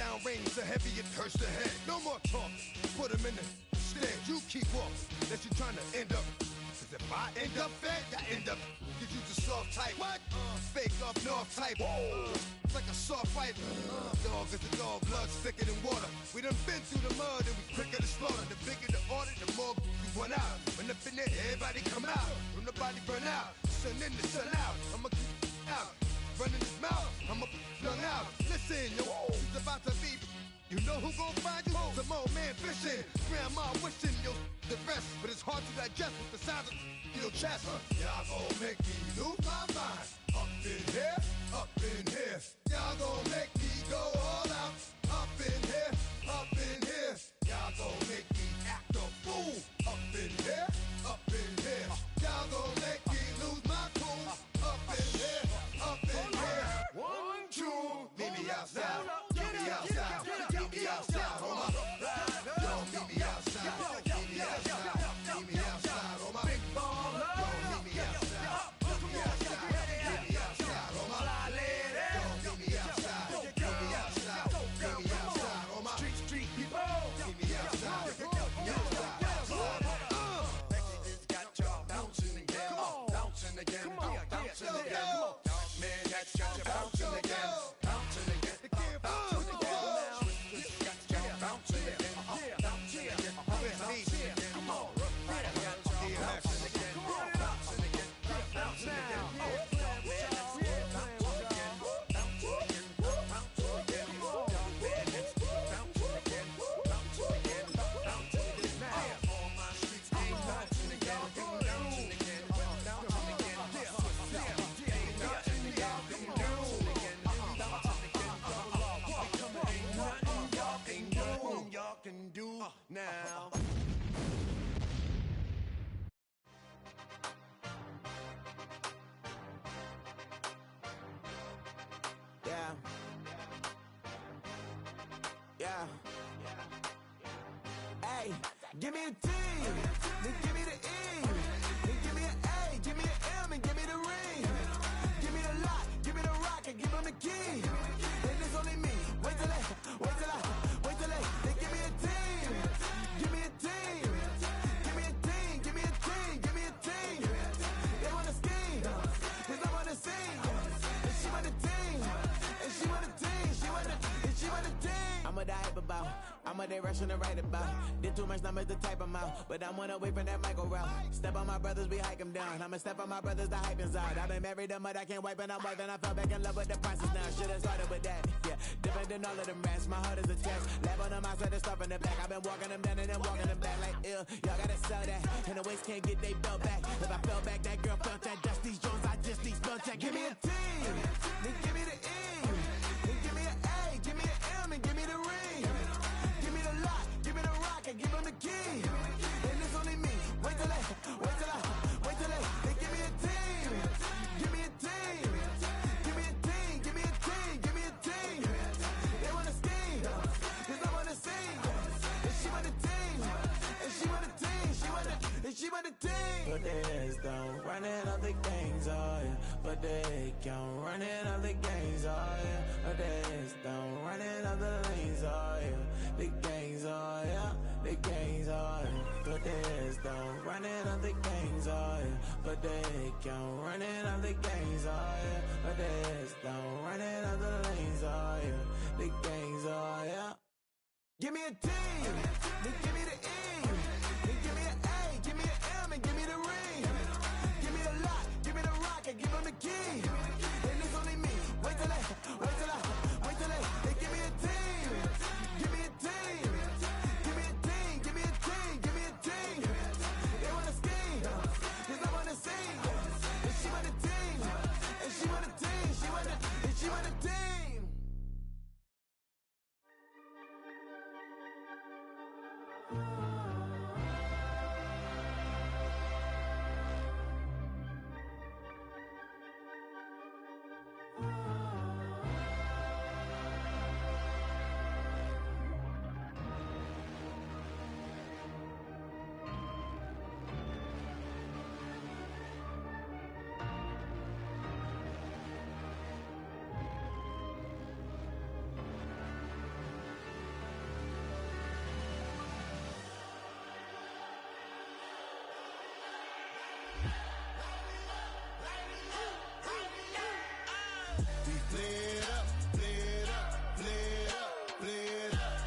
downrange, so heavy it hurts the head. No more talk, put him in the stand. You keep walking, unless you're trying to end up. Cause if I end up fed, I end up. Cause you the soft type. What? Fake up north type. It's like a soft fight. Dog is a dog, blood thicker than water. We done been through the mud and we quicker to slaughter. The bigger the order, the more we run out. When up in there, everybody come out. When nobody burn out, sun in the sun out. I'ma keep out. Running his mouth, I'ma young out. Listen, yo, it's about to be. You know who gon' find you? Some old man fishing. Grandma wishing you the best, but it's hard to digest with the sound of your chest. Y'all gon' make me lose my mind. Up in here, up in here. Y'all gon' make me go all out. Up in here, up in here. Y'all gon' make me act a fool. Up in here, up in here. Y'all gon' make me lose my cool. Up in here, up in here. 1, 2, meet me outside. Meet me outside. Meet me outside, on my yo, meet me outside. Meet me outside. Meet me outside, on my big baller. Yo, meet me outside. Meet me outside. Meet me outside, on my fly lady. Yo, meet me outside. Meet me outside. Meet me outside, on my street people. Meet me outside. Meet me outside. It's got y'all bouncing again, bouncing again, bouncing again. Man, that's got you bouncing again, bouncing again, bouncing again. Now. Yeah. Yeah. Hey, give me a T, then give me the E, then give me an A, give me an M, and give me the ring. Give me the lock, give me the rock, and give them the key. And it's only me. Wait till they, they give me a team. Give me a team. Give me a team. Give me a team. Give me a team. They wanna scheme, 'cause I wanna sing. And she want a team. And she want a team. She want a team. I'm what I hype about. I'm what they rushing to write about. Did too much numbers to type them out. But I'm one away from that Michael route. Step on my brothers, we hike them down. I'ma step on my brothers, the hype is out. I've been married them, but I can't wipe and I'm wiping. I fell back in love with the process now. Should've started with that. Yeah, different than all of them rats. My heart is a test. Lab on them outside, the stuff in the back. I've been walking them down and then walking them back like ill. Y'all gotta sell that. And the waist can't get they belt back. If I fell back, that girl felt that. Dust these Jones, I just need spell check. Give me a T, then give me the E, then give me an A, give me an M, and give me the ring. Give me the lock, give me the rock, and give them the key. And it's only me. Wait till they, they give me a team. Give me a team. Give me a team, give me a team, give me a team. They wanna scheme, 'cause I wanna sing. And she want a team. And she want a team. She want a team. But there's don't running up the gangs, oh yeah. But they can't running up the gangs, oh yeah. But there's don't running up the lanes, oh yeah. The gangs, oh yeah. The gangs, oh yeah. But there's don't running up the gangs, oh yeah. But they can't running up the gangs, oh yeah. But there's don't running up the lanes, oh yeah. The gangs, oh yeah. Give me a T, then give me the E, then give me an A, give me an M, and give me the ring. Give me the lock, give me the rock, and give them the key. And it's only me. Wait till they, they give me a team. Give me a team. Give me a team, give me a team, give me a team. They wanna scheme, 'cause I wanna sing. And she want a team. And she want a team. She want a team. Play it up, play it up, play it up, play it up.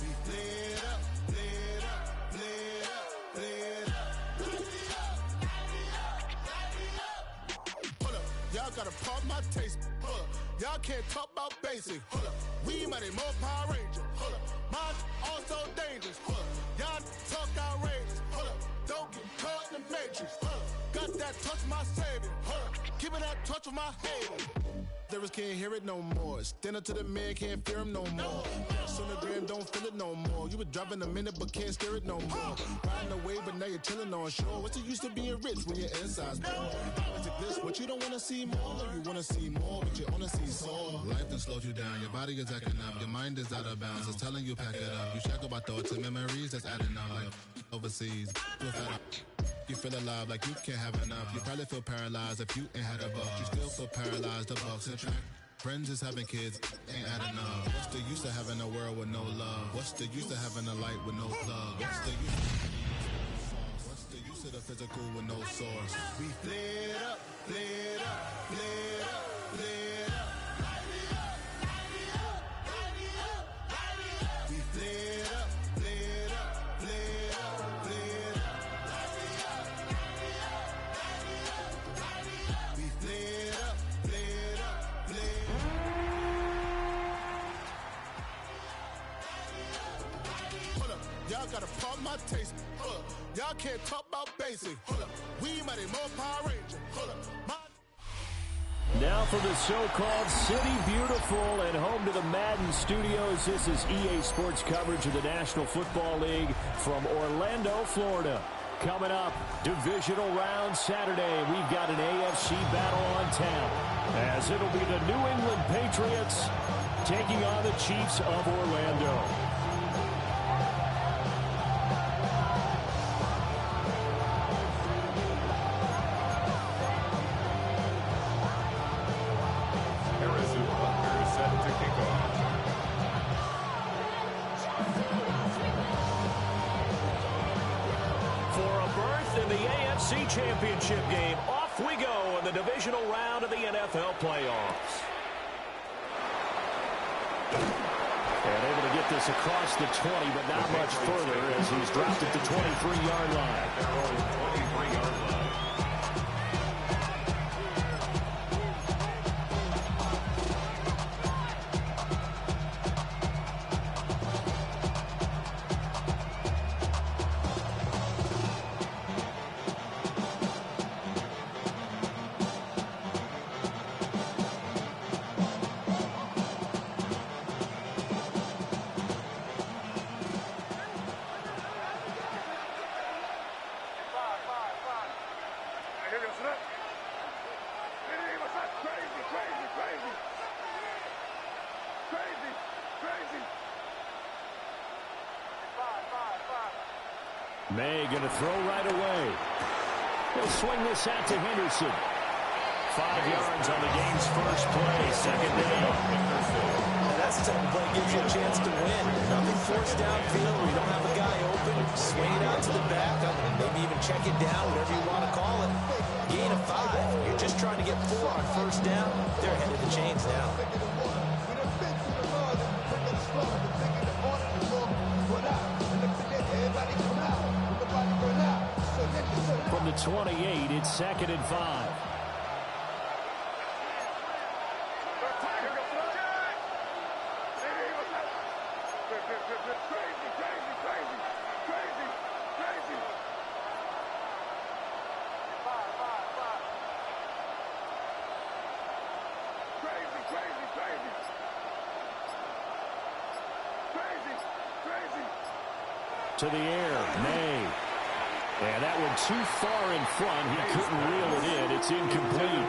We play it up, play it up, play it up, play it up. Hold up, y'all gotta pop my taste. Hold up, y'all can't talk about basic. Hold up, we mighty more Power Ranger. Hold up, mine also dangerous. Hold up, y'all talk outrageous. Hold up, don't get caught in the matrix. Hold up, got that touch my savior. Hold up, keeping that touch with my haters. Lyrics can't hear it no more. Stand up to the man, can't fear him no more. Sonogram don't feel it no more. You were driving a minute but can't steer it no more. Riding away but now you're chilling on shore. What's the use of being rich when your inside's poor? It's this, but you don't wanna see more. You wanna see more, but you wanna see sore. Life done slowed you down. Your body is acting up. Your mind is out of bounds. It's telling you pack it up. You shackle by thoughts and memories that's adding up. Like overseas, you feel alive like you can't have enough. You probably feel paralyzed if you ain't had a buck. You still feel paralyzed above central. Friends is having kids, ain't adding up. What's the use of having a world with no love? What's the use of having a light with no plug? What's the use of the physical with no source? We play it up, play it up, play it up, play it up. We play it up, play it up, play it up, play it up. We play it up, play it up, play it up. Hold up, y'all gotta pop my taste. Hold up, y'all can't talk about basic. Hold up, we mighty more Power Ranger. Hold up, Now for the so-called City Beautiful and home to the Madden Studios. This is EA Sports coverage of the National Football League from Orlando, Florida. Coming up, divisional round Saturday. We've got an AFC battle on tap, as it'll be the New England Patriots taking on the Chiefs of Orlando. Championship game. Off we go in the divisional round of the NFL playoffs. And able to get this across the 20, but not much further as he's dropped at the 23-yard line. May going to throw right away. He'll swing this out to Henderson. 5 yards on the game's first play. Second down. That's the type of play gives you a chance to win. Nothing forced downfield where you don't have a guy open. Swing it out to the back, maybe even check it down, whatever you want to call it. Gain of 5. You're just trying to get 4 on first down. They're ahead of the chains now. From the 28, it's 2nd and 5. To the air, May. And that one too far in front. He couldn't reel it in. It's incomplete.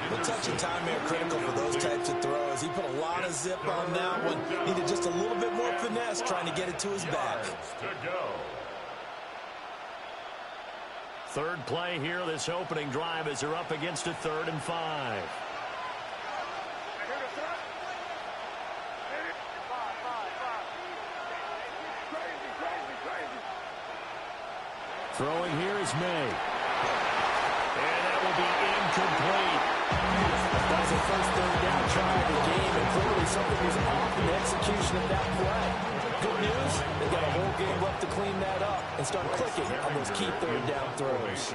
The touch and time are critical for those types of throws. He put a lot of zip on that one. Needed just a little bit more finesse trying to get it to his back. Third play here, this opening drive, as they're up against a 3rd and 5. Throwing here is May. And that will incomplete. That was the first third down try of the game, and clearly something was off in the execution of that play. Good news, they've got a whole game left to clean that up and start clicking on those key third down throws.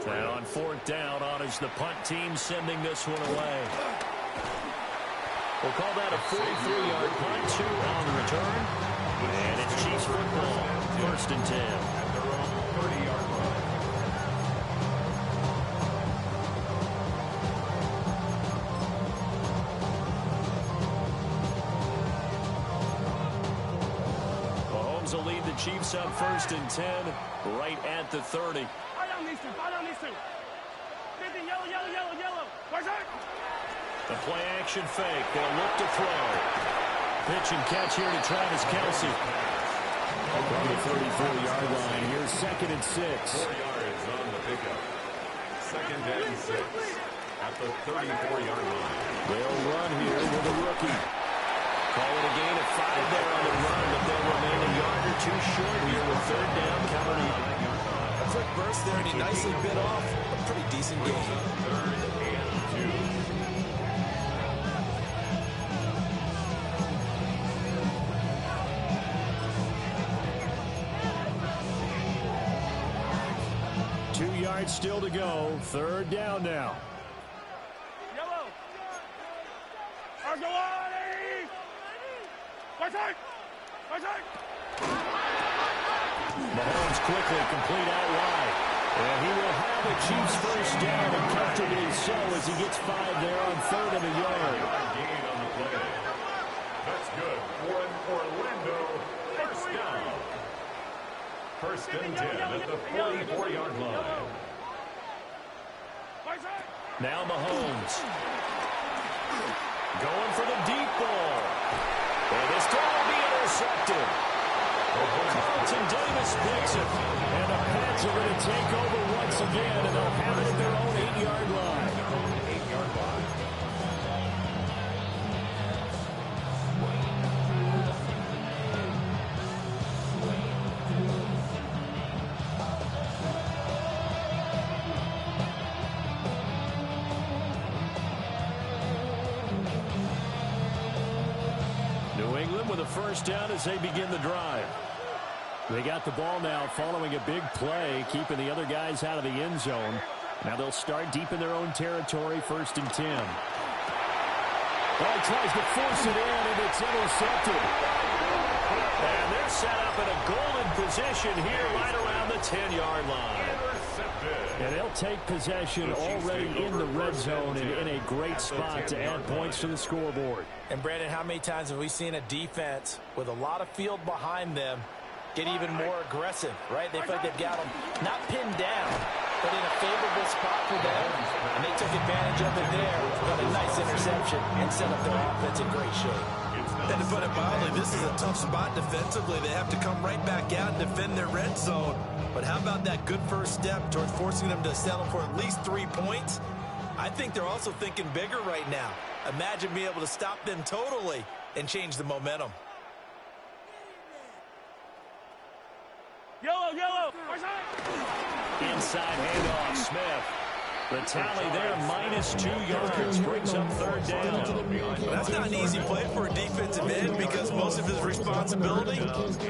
And on fourth down, honors the punt team sending this one away. We'll call that a 43-yard punt, 2 on the return. And it's Chiefs football, 1st and 10. Mahomes will lead the Chiefs up 1st and 10, right at the 30. The play action fake. They'll look to throw. Pitch and catch here to Travis Kelce. From the 34-yard line. Here's 2nd and 6. 4 yards on the pickup. 2nd and 6 at the 34-yard line. They'll run here with a rookie. Call it a gain of 5 there on the run, but they'll remain a yard or 2 short here with 3rd down coming up. A quick burst there, and he nicely bit off a pretty decent game. 3rd and 2. Still to go. 3rd down now. Yellow. Mahomes quickly complete out wide. And he will have a Chiefs 1st down, and comfortably so as he gets 5 there on 3rd and a yard. Gain on the play. That's good for an Orlando 1st down. 1st and 10 at the 44-yard line. Now Mahomes. Going for the deep ball. And this time will be intercepted. Carlton Davis picks it. And the Pats are going to take over once again, and they'll have it at their own 8-yard line. 8-yard line. With a 1st down as they begin the drive. They got the ball now following a big play, keeping the other guys out of the end zone. Now they'll start deep in their own territory, 1st and 10. Ball tries to force it in, and it's intercepted. And they're set up in a golden position here right around the 10-yard line. And they'll take possession already in the red zone and in a great spot to add points to the scoreboard. And, Brandon, how many times have we seen a defense with a lot of field behind them get even more aggressive, right? They feel like they've got them not pinned down, but in a favorable spot for them. And they took advantage of it there, got a nice interception, and set up their offense in great shape. And to put it mildly, this is a tough spot defensively. They have to come right back out and defend their red zone. But how about that good first step towards forcing them to settle for at least 3 points? I think they're also thinking bigger right now. Imagine being able to stop them totally and change the momentum. Yellow. Inside handoff, Smith. The tally there, -2 yards, brings up 3rd down. That's not an easy play for a defensive end because most of his responsibility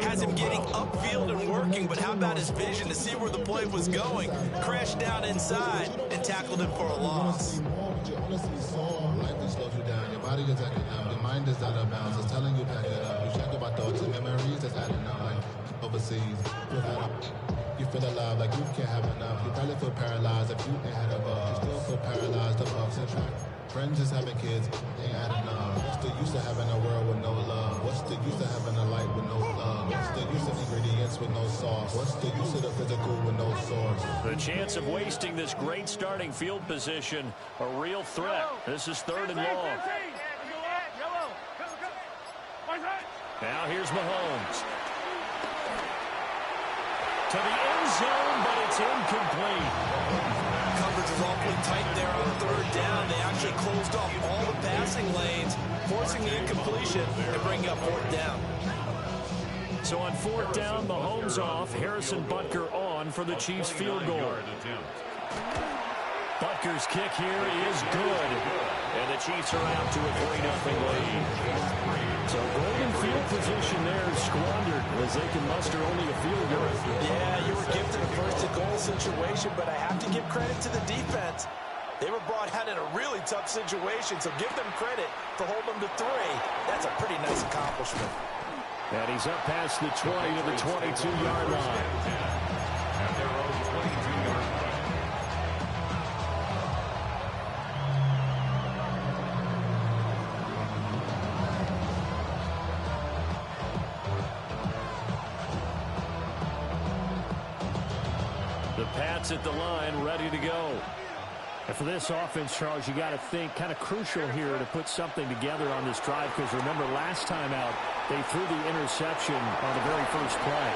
has him getting upfield and working. But how about his vision to see where the play was going? Crashed down inside and tackled him for a loss. You honestly saw life that slows you down. Your body is acting out. Your mind is out of bounds. It's telling you pack it up. You check about thoughts and memories that's adding up like overseas. You feel alive like you can't have enough. You probably feel paralyzed if you ain't had a bug. You still feel paralyzed of ups and track. Friends is having kids, ain't adding up. What's the use of having a world with no love? What's the use of having a light with no love? What's the use of ingredients with no sauce? What's the use of the physical with no source? The chance of wasting this great starting field position, a real threat. This is 3rd and long. Now here's Mahomes. To the end zone, but it's incomplete. Coverage is awfully tight there on 3rd down. They actually closed off all the passing lanes, forcing the incompletion and bringing up 4th down. So on 4th down, Mahomes off, Harrison Butker on for the Chiefs field goal. Butker's kick here is good. And the Chiefs are out to a 3-0 lead. So golden field position there squandered as they can muster only a field goal. Yeah, you were gifted a first-and-goal situation, but I have to give credit to the defense. They were brought out in a really tough situation, so give them credit for holding them to 3. That's a pretty nice accomplishment. And he's up past the 20 to the 22-yard line. At their own 22-yard line. The Pats at the line, ready to go. And for this offense, Charles, you got to think kind of crucial here to put something together on this drive, because remember last time out, they threw the interception on the very first play.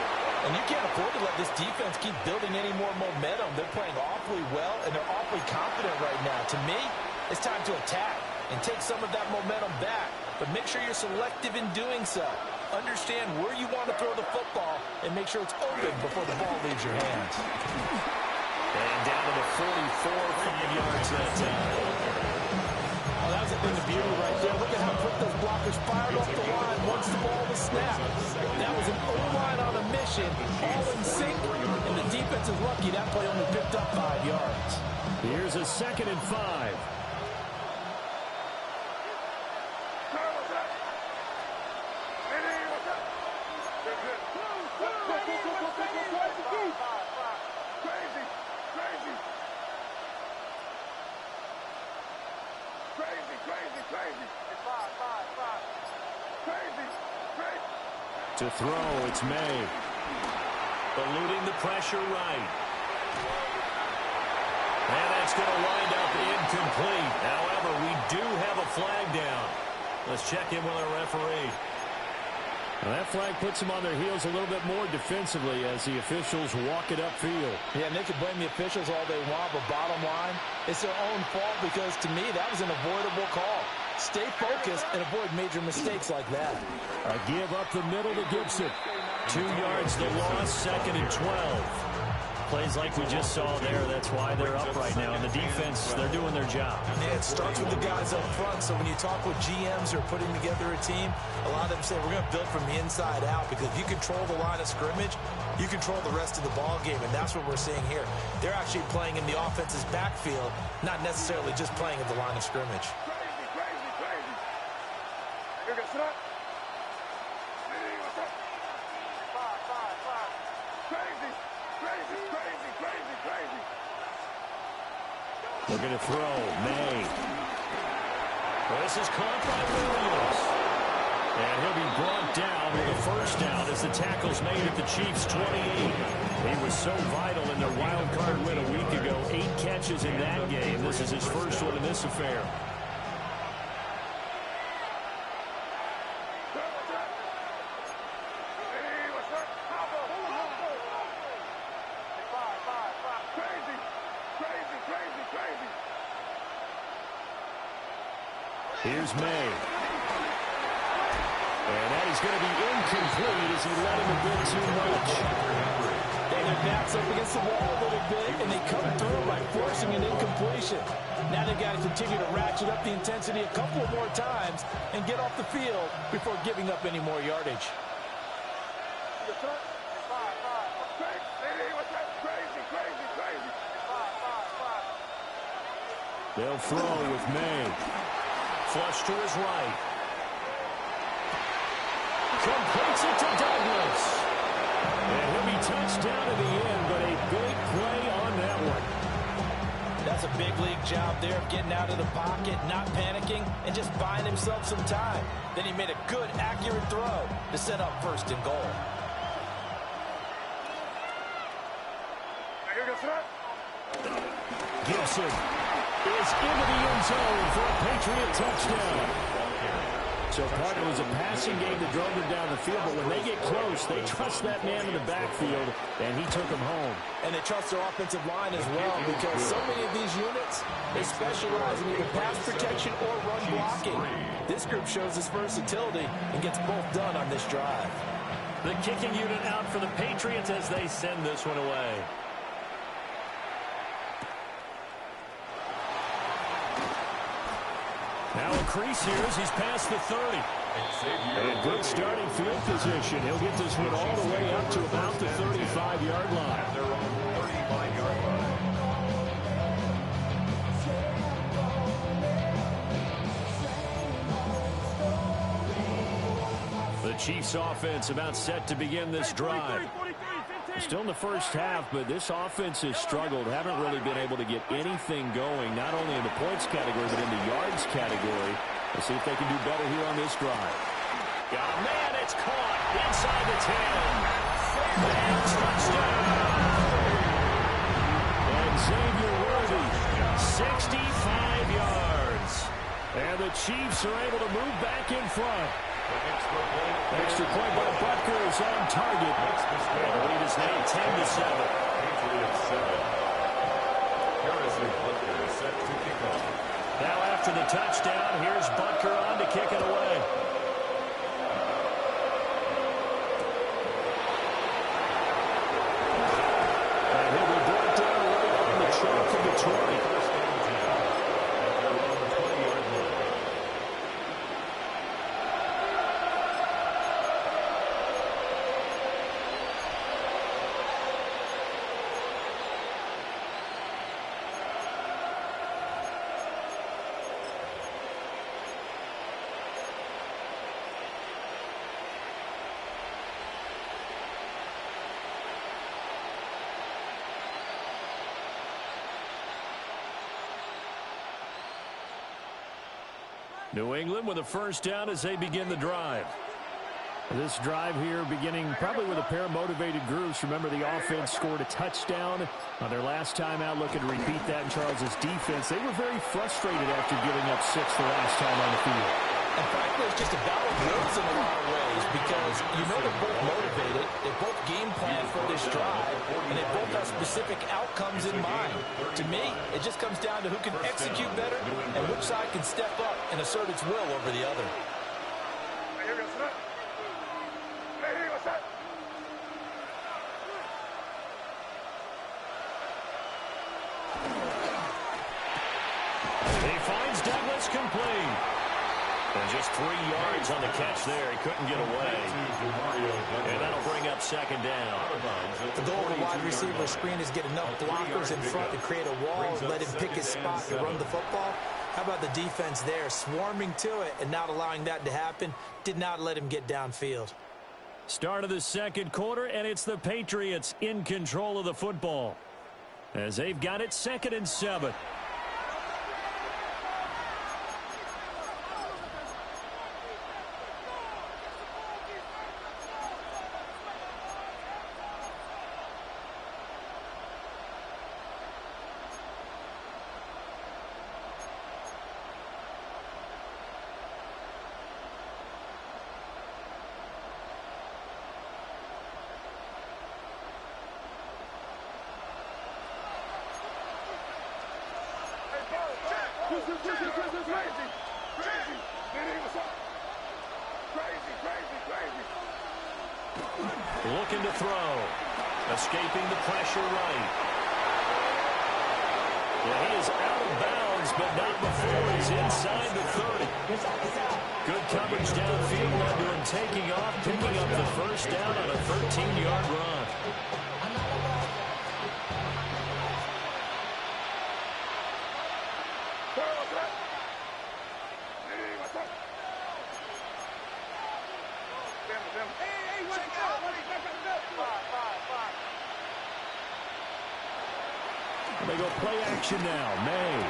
And you can't afford to let this defense keep building any more momentum. They're playing awfully well, and they're awfully confident right now. To me, it's time to attack and take some of that momentum back. But make sure you're selective in doing so. Understand where you want to throw the football and make sure it's open before the ball leaves your hands. And down to the 44, 5 yards that time. Oh, that was a thing of beauty right there. Look at how quick those blockers fired off the line once the ball was snapped. That was an O-line on a mission, all in sync, and the defense is lucky that play only picked up 5 yards. Here's a 2nd and 5. To throw, it's May. Eluding the pressure right. And that's going to wind up incomplete. However, we do have a flag down. Let's check in with our referee. Well, that flag puts them on their heels a little bit more defensively as the officials walk it upfield. Yeah, and they can blame the officials all they want, but bottom line, it's their own fault because, to me, that was an avoidable call. Stay focused and avoid major mistakes like that. A give up the middle to Gibson. 2 yards the loss, 2nd and 12. Plays like we just saw there. That's why they're up right now. And the defense, they're doing their job. Yeah, it starts with the guys up front. So when you talk with GMs who are putting together a team, a lot of them say we're going to build from the inside out, because if you control the line of scrimmage, you control the rest of the ball game. And that's what we're seeing here. They're actually playing in the offense's backfield, not necessarily just playing at the line of scrimmage. Looking to throw, May. Well, this is caught by Williams. And he'll be brought down with a first down as the tackle's made at the Chiefs' 28. He was so vital in their wild card win a week ago. 8 catches in that game. This is his first one in this affair. Here's May. And that is going to be incomplete as he let him a bit too much. And their backs up against the wall a little bit, and they come through by forcing an incompletion. Now they've got to continue to ratchet up the intensity a couple more times and get off the field before giving up any more yardage. They'll throw with May. Flush to his right. Completes it to Douglas. And he'll be touched down at the end, but a big play on that one. That's a big league job there of getting out of the pocket, not panicking, and just buying himself some time. Then he made a good, accurate throw to set up 1st and goal. Gibson is into the end zone for a Patriot touchdown. So part of it was a passing game that drove them down the field, but when they get close, they trust that man in the backfield, and he took them home. And they trust their offensive line as well, because so many of these units, they specialize in either pass protection or run blocking. This group shows its versatility and gets both done on this drive. The kicking unit out for the Patriots as they send this one away. Now a crease here as he's past the 30. And good starting field position. He'll get this one all the way up to about the 35-yard line. At their own 35-yard line. The Chiefs offense about set to begin this drive. Still in the first half, but this offense has struggled. Haven't really been able to get anything going, not only in the points category, but in the yards category. Let's see if they can do better here on this drive. Got a man, it's caught inside the 10. And touchdown. And Xavier Worthy, 65 yards. And the Chiefs are able to move back in front. Extra point by Butker is on target. And the lead is now 10-7. Patriots 7. Harrison Butker is set to kick off. Now after the touchdown, here's Butker on to kick it away. And he'll be brought down right on the chalk of the 20. First and 10. At their own 20-yard line. New England with a first down as they begin the drive. This drive here beginning probably with a pair of motivated groups. Remember, the offense scored a touchdown on their last time out. Looking to repeat that in Charles's defense. They were very frustrated after giving up 6 the last time on the field. And frankly, it's just a battle of wills in a lot of ways because you know they're both motivated, they both game plan for this drive, and they both have specific outcomes in mind. To me, it just comes down to who can execute better and which side can step up and assert its will over the other. He finds Douglas complete. And just 3 yards on the catch there. He couldn't get away. And that'll bring up second down. The goal of the wide receiver screen is get enough blockers in front to create a wall, let him pick his spot to run the football. How about the defense there, swarming to it and not allowing that to happen? Did not let him get downfield. Start of the second quarter, and it's the Patriots in control of the football as they've got it 2nd and 7. Looking to throw. Escaping the pressure right. Well, he is out of bounds, but not before he's inside the 30. Good coverage downfield led to him taking off, picking up the first down on a 13-yard run. They go play action now. May.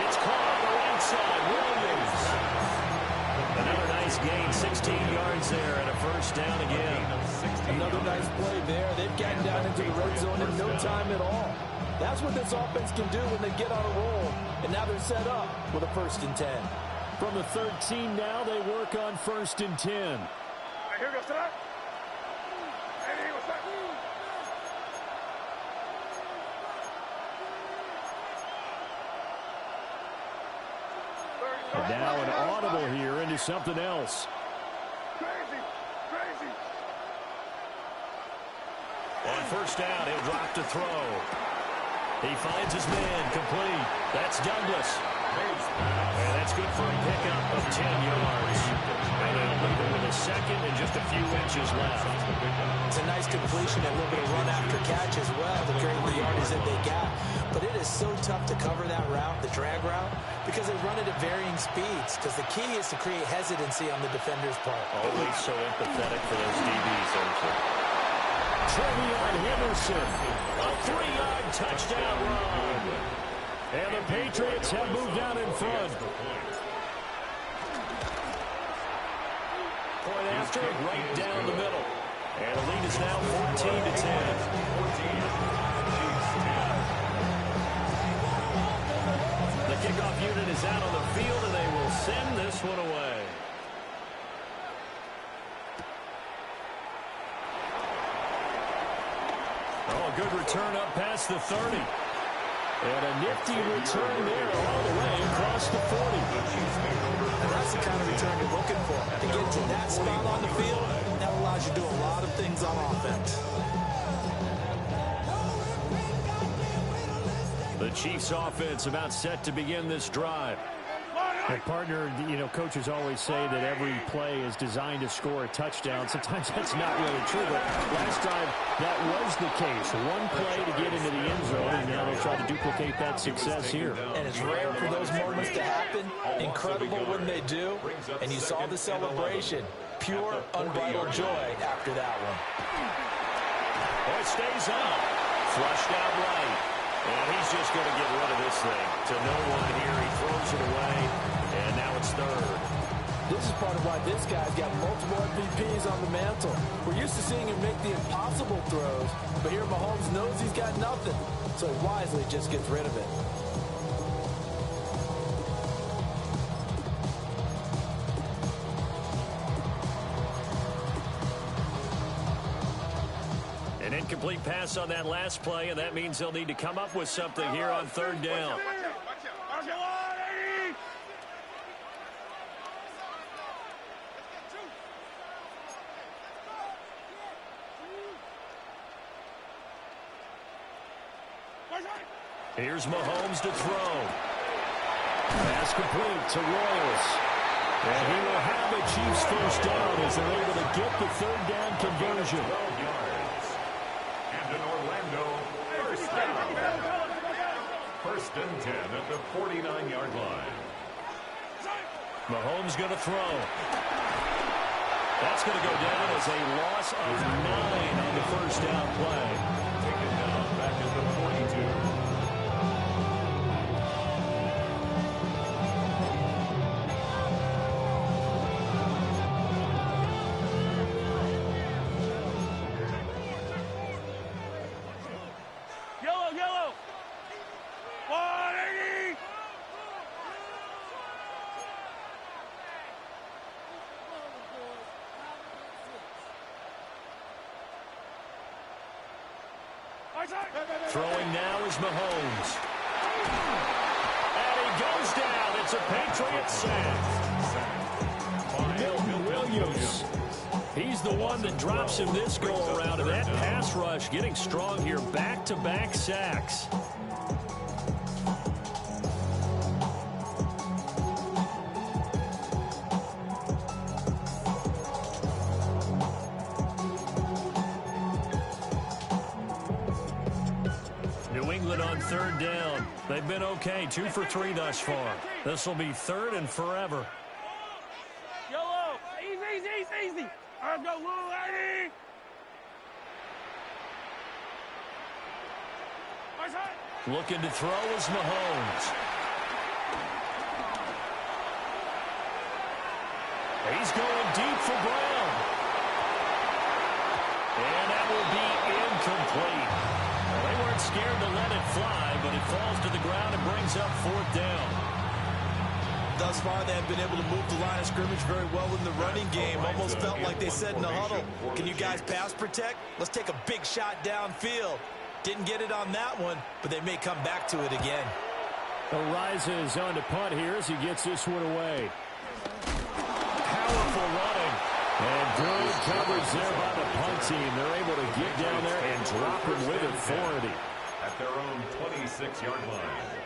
It's caught on the right side. Williams. Another nice gain. 16 yards there and a first down again. Another nice play there. They've gotten down into the red zone in no time at all. That's what this offense can do when they get on a roll. And now they're set up with a 1st and 10. From the 13 now, they work on 1st and 10. Here goes that. And now an audible here into something else. On first down, he'll drop to throw. He finds his man complete. That's Douglas. And that's That's good for a pickup of 10 yards. And they'll leave it with a second and just a few inches left. It's a nice completion, a little bit of run after catch as well to create the yardage that they got. But it is so tough to cover that route, the drag route, because they run it at varying speeds. Because the key is to create hesitancy on the defender's part. Always so empathetic for those DBs, aren't you? Trevion Henderson, a 3-yard touchdown run. And the Patriots have moved out in front. Point after, right down the middle. And the lead is now 14-10. The kickoff unit is out on the field, and they will send this one away. Oh, a good return up past the 30. And a nifty return there all the way across the 40. And that's the kind of return you're looking for. To get to that spot on the field, that allows you to do a lot of things on offense. The Chiefs offense about set to begin this drive. And partner, you know, coaches always say that every play is designed to score a touchdown. Sometimes that's not really true, but last drive that was the case. One play to get into the end zone, and now they'll try to duplicate that success here. And it's rare for those moments to happen. Incredible when they do. And you saw the celebration. Pure, unbridled joy after that one. Oh, it stays up. Flushed out right. And he's just going to get rid of this thing to no one here. He throws it away, and now it's third. This is part of why this guy's got multiple MVPs on the mantle. We're used to seeing him make the impossible throws, but here Mahomes knows he's got nothing, so he wisely just gets rid of it. An incomplete pass on that last play, and that means they'll need to come up with something here on third down. Here's Mahomes to throw. Pass complete to Royals. And he will have a Chiefs first down as they're able to get the third down conversion. 12 yards. And an Orlando first down. First and 10 at the 49-yard line. Mahomes going to throw. That's going to go down as a loss of 9 on the first down play. Taken down back at the 42. Yellow. 180. Throwing now is Mahomes. And he goes down. It's a Patriot sack. Milton Williams. He's the one that drops him this go-around. And that pass rush getting strong here. Back-to-back sacks. New England on third down. They've been okay. 2 for 3 thus far. This will be third and forever. Yellow. Easy. Let's go, little lady. Looking to throw is Mahomes. He's going deep for Brown. And that will be incomplete. Well, they weren't scared to let it fly, but it falls to the ground and brings up fourth down. Thus far, they have been able to move the line of scrimmage very well in the running game. Almost felt like they said in the huddle, can you guys pass protect? Let's take a big shot downfield. Didn't get it on that one, but they may come back to it again. Ariza on to punt here as he gets this one away. Powerful running. And good coverage there by the punt team. They're able to get down there and drop him with authority. At their own 26-yard line.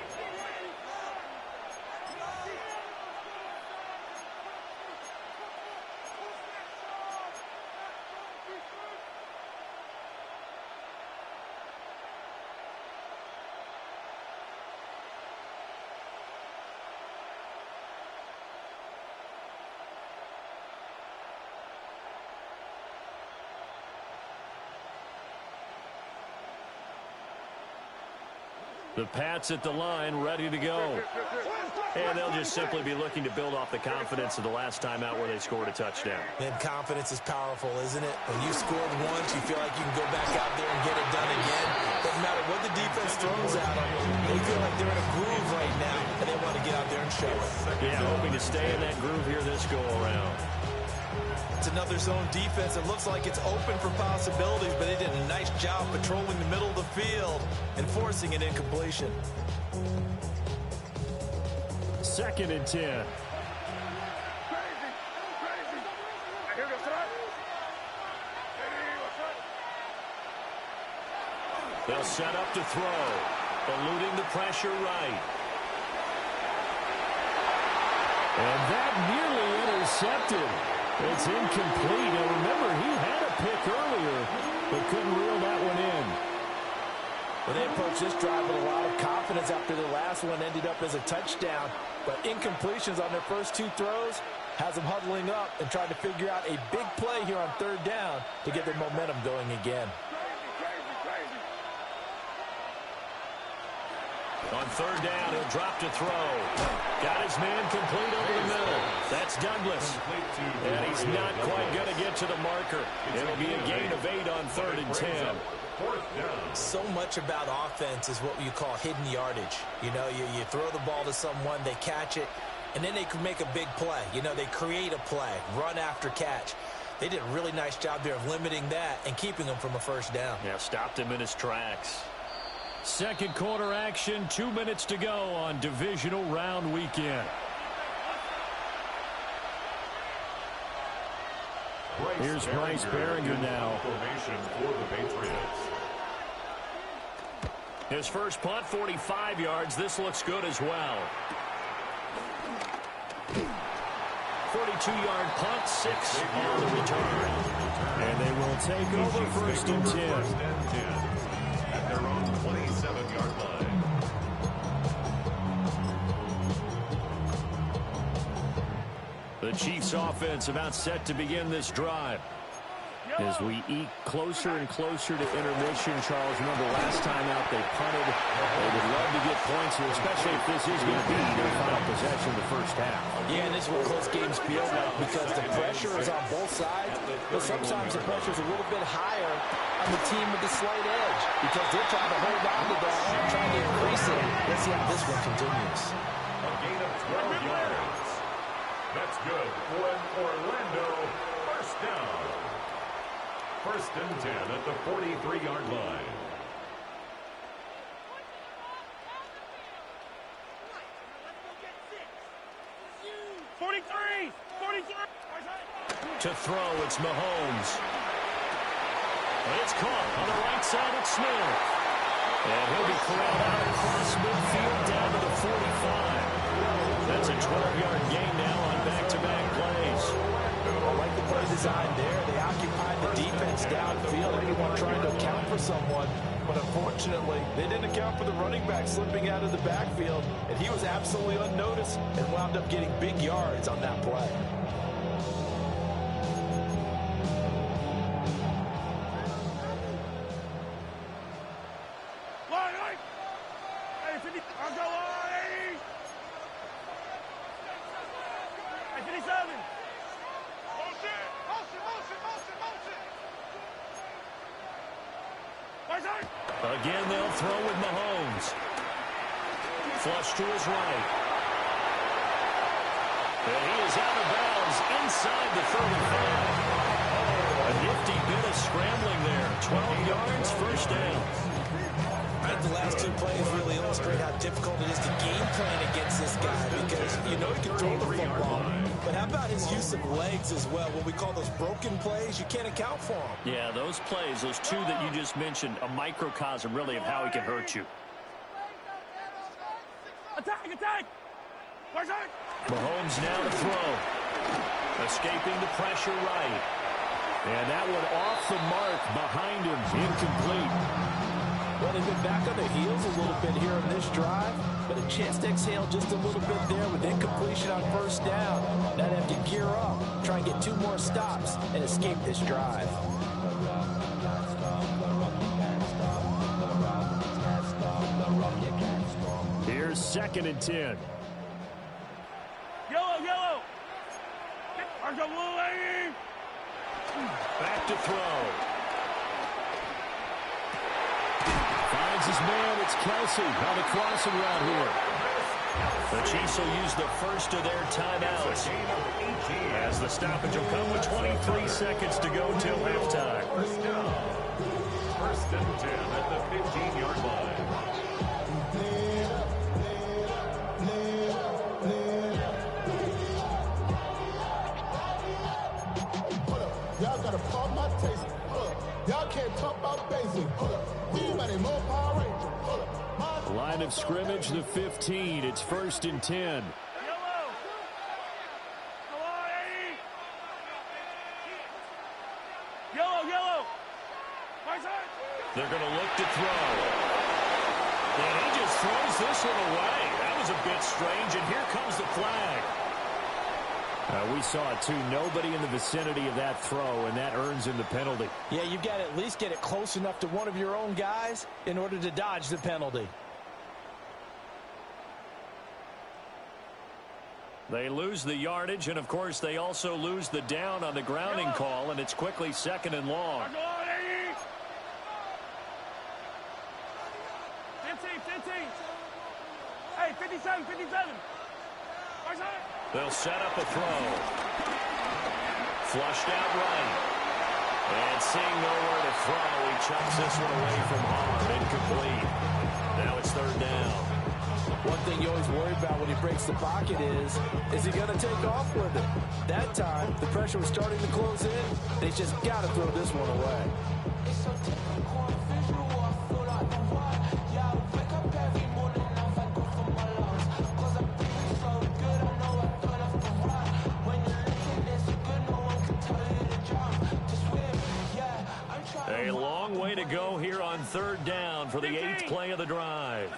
The Pats at the line, ready to go. And they'll just simply be looking to build off the confidence of the last time out where they scored a touchdown. And confidence is powerful, isn't it? When you scored once, you feel like you can go back out there and get it done again. Doesn't matter what the defense throws at them. They feel like they're in a groove right now, and they want to get out there and show it. Yeah, hoping to stay in that groove here this go-around. It's another zone defense. It looks like it's open for possibilities, but they did a nice job patrolling the middle of the field and forcing an incompletion. 2nd and 10. They'll set up to throw, eluding the pressure right. And that nearly intercepted. It's incomplete. And remember, he had a pick earlier, but couldn't reel that one in. Well, they approached this drive with a lot of confidence after their last one ended up as a touchdown. But incompletions on their first 2 throws has them huddling up and trying to figure out a big play here on 3rd down to get their momentum going again. On 3rd down, he'll drop to throw. Got his man complete over the middle. That's Douglas. And he's not quite going to get to the marker. It'll be a gain of 8 on 3rd and 10. So much about offense is what you call hidden yardage. You know, you throw the ball to someone, they catch it, and then they can make a big play. You know, they create a play, run after catch. They did a really nice job there of limiting that and keeping him from a 1st down. Yeah, stopped him in his tracks. 2nd quarter action, 2 minutes to go on divisional round weekend. Here's Bryce Behringer now. Formation for the Patriots. His first punt, 45 yards. This looks good as well. 42-yard punt, 6 on the return. And they will take over 1st and 10. At their own 27-yard line. The Chiefs offense about set to begin this drive. As we eat closer and closer to intermission, Charles, remember last time out they punted. They would love to get points here, especially if this is going to be their final possession of the 1st half. Yeah, and this is what close games feel like because the pressure is on both sides, but sometimes the pressure is a little bit higher on the team with the slight edge because they're trying to hold on to that, trying to increase it. Let's see how this one continues. A gain of 12 yards. That's good for an Orlando 1st down. 1st and 10 at the 43-yard line. To throw, it's Mahomes. And it's caught on the right side of Smith. And he'll be corralled out across midfield down to the 45. That's a 12-yard gain now on back-to-back plays. I like the play design there. They occupied the defense downfield. Everyone trying to account for someone. But unfortunately, they didn't account for the running back slipping out of the backfield. And he was absolutely unnoticed and wound up getting big yards on that play. Again, they'll throw with Mahomes. Flush to his right. And he is out of bounds inside the 35. A nifty bit of scrambling there. 12 yards, 1st down. I think the last 2 plays really illustrate how difficult it is to game plan against this guy because you know he can throw the football. But how about his use of legs as well? What we call those broken plays, you can't account for them. Yeah, those plays, those 2 that you just mentioned, a microcosm really of how he can hurt you. Attack! Mahomes now to throw. Escaping the pressure right. And that one off the mark behind him, incomplete. Well, they've been back on their heels a little bit here on this drive, but a chance to exhale just a little bit there with incompletion on 1st down. Now they have to gear up, try and get 2 more stops, and escape this drive. 2nd and 10. Yellow, yellow. There's a blue lady. Back to throw. Finds his man. It's Kelsey on the crossing route here. The Chiefs will use the first of their timeouts as the stoppage will come with 23 seconds to go till halftime. First down. 1st and 10 at the 15-yard line. Y'all gotta pump my taste. Y'all can't talk about basic. Who many more Power Rangers? Line of scrimmage, the 15. It's 1st and 10. Yellow. Come on, Eddie. Yellow, yellow. Right side. They're going to look to throw. And he just throws this one away. That was a bit strange, and here comes the flag. We saw it, too. Nobody in the vicinity of that throw, and that earns him the penalty. Yeah, you've got to at least get it close enough to one of your own guys in order to dodge the penalty. They lose the yardage, and, of course, they also lose the down on the grounding call, and it's quickly 2nd and long. 15. Hey, 57. Right side. They'll set up a throw. Flushed out right. And seeing nowhere to throw, he chucks this one away from Hard. Incomplete. Now it's 3rd down. One thing you always worry about when he breaks the pocket is he going to take off with it? That time, the pressure was starting to close in. They just got to throw this one away. A long way to go here on 3rd down for the 8th play of the drive.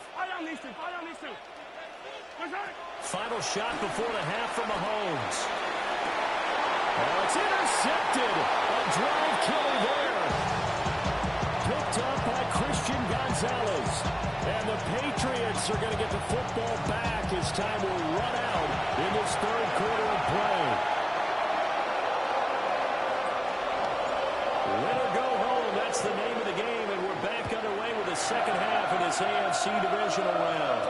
Final shot before the half from Mahomes. Oh, it's intercepted. A drive killer there. Picked up by Christian Gonzalez. And the Patriots are going to get the football back as time will run out in this 3rd quarter of play. Win or go home, that's the name of the game, and we're back underway with the 2nd half of this AFC divisional round.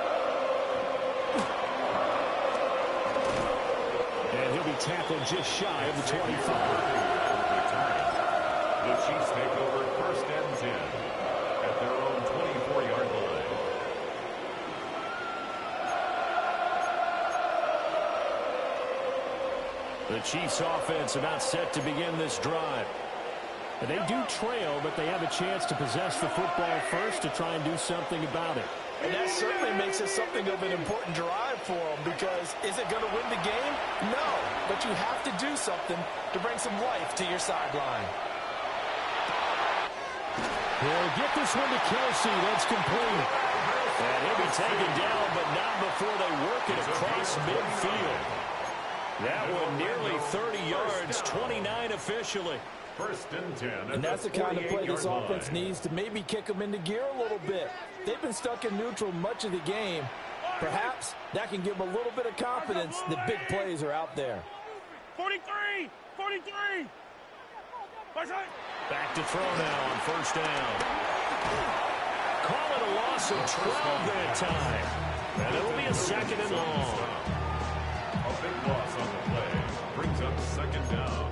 And he'll be tackled just shy of the 25. The Chiefs take over 1st and 10 at their own 24-yard line. The Chiefs offense about set to begin this drive. They do trail, but they have a chance to possess the football first to try and do something about it. And that certainly makes it something of an important drive for them, because is it going to win the game? No, but you have to do something to bring some life to your sideline. He'll get this one to Kelsey. That's complete. And he'll be taken down, but not before they work it across midfield. That one nearly 30 yards, 29 officially. 1st and 10. And that's the kind of play this offense needs to maybe kick them into gear a little bit. They've been stuck in neutral much of the game. Perhaps that can give them a little bit of confidence that big plays are out there. 43. Back to throw now on 1st down. Call it a loss of 12 that time. And it'll be a 2nd and long. A big loss on the play. Brings up 2nd down.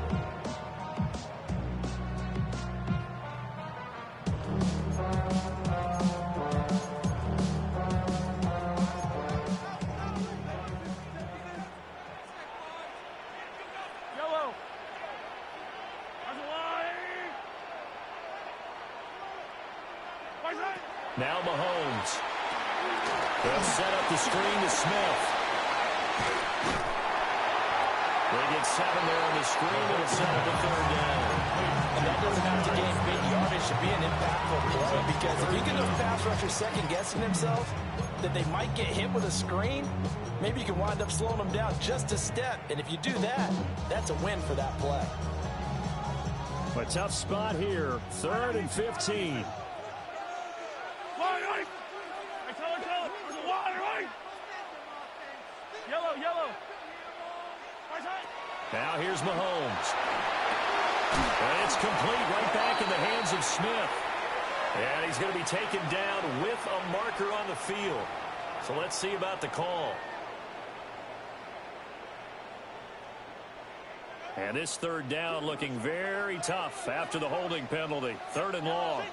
Now Mahomes. They'll set up the screen to Smith. They get 7 there on the screen, and it's set up a 3rd down. And that doesn't have to gain big yardage to be an impactful play, because if you get those pass rushers second-guessing themselves that they might get hit with a screen, maybe you can wind up slowing them down just a step. And if you do that, that's a win for that play. A tough spot here, 3rd and 15. Yellow, yellow. Now here's Mahomes. And it's complete right back in the hands of Smith. And he's going to be taken down with a marker on the field. So let's see about the call. And this third down looking very tough after the holding penalty. 3rd and long.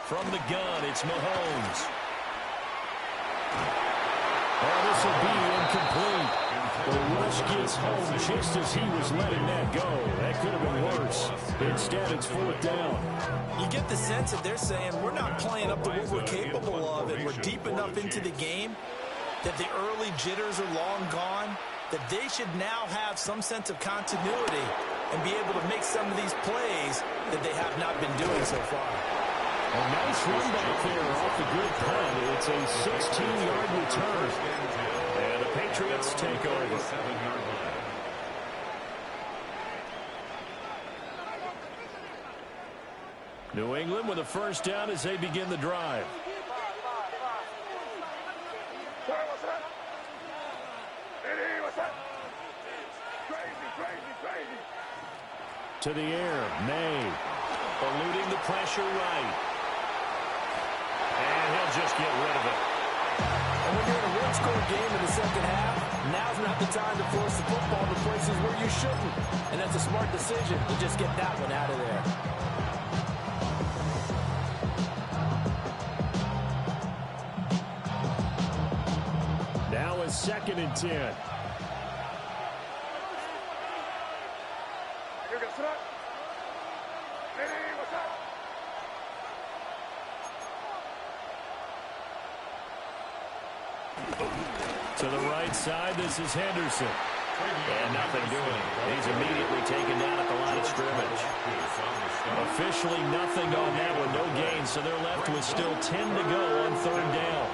From the gun, it's Mahomes. Oh, this will be incomplete. The rush gets home just as he was letting that go. That could have been worse. Instead, it's 4th down. You get the sense that they're saying we're not playing up to what we're capable of, and we're deep enough into the game that the early jitters are long gone, that they should now have some sense of continuity and be able to make some of these plays that they have not been doing so far. A nice run back there off the good punt. It's a 16-yard return. And the Patriots take over. New England with a first down as they begin the drive. To the air, May. Eluding the pressure right. And he'll just get rid of it. And when you're in a one-score game in the second half, now's not the time to force the football to places where you shouldn't. And that's a smart decision to just get that one out of there. Now a 2nd and 10. To the right side, this is Henderson. And nothing doing. He's immediately taken down at the line of scrimmage. Officially nothing on that one, no gain, so they're left with still 10 to go on 3rd down.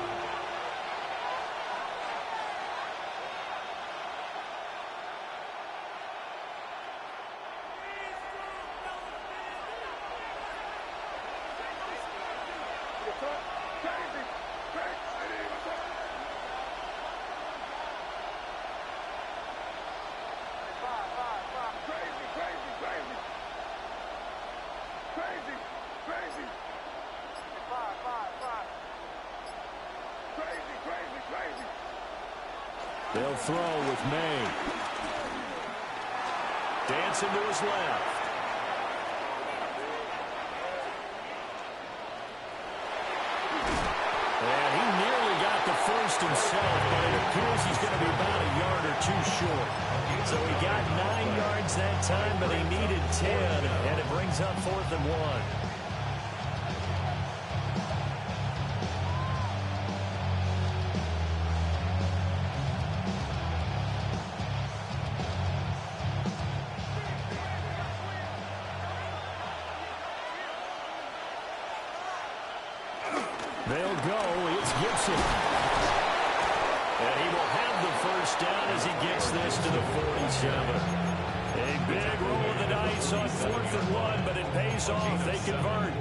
They'll throw with May. Dancing to his left. And he nearly got the first himself, but it appears he's going to be about a yard or two short. So he got 9 yards that time, but he needed 10, and it brings up 4th and 1. They'll go. It's Gibson. And he will have the first down as he gets this to the 47. A big roll of the dice on 4th and 1, but it pays off. They convert.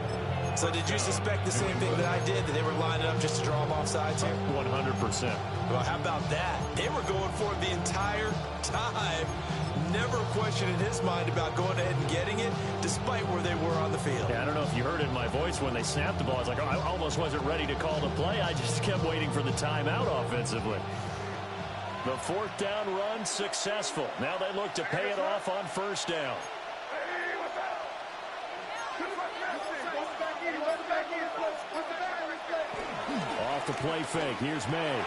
So did you suspect the same thing that I did, that they were lining up just to draw them off sides here? 100%. Well, how about that? They were going for it the entire time. Never a question in his mind about going ahead and getting it, despite where they were on the field. Yeah, I don't know if you heard it in my voice when they snapped the ball. I was like, oh, I almost wasn't ready to call the play. I just kept waiting for the timeout offensively. The 4th down run successful. Now they look to pay it off on 1st down. Off the play fake. Here's May.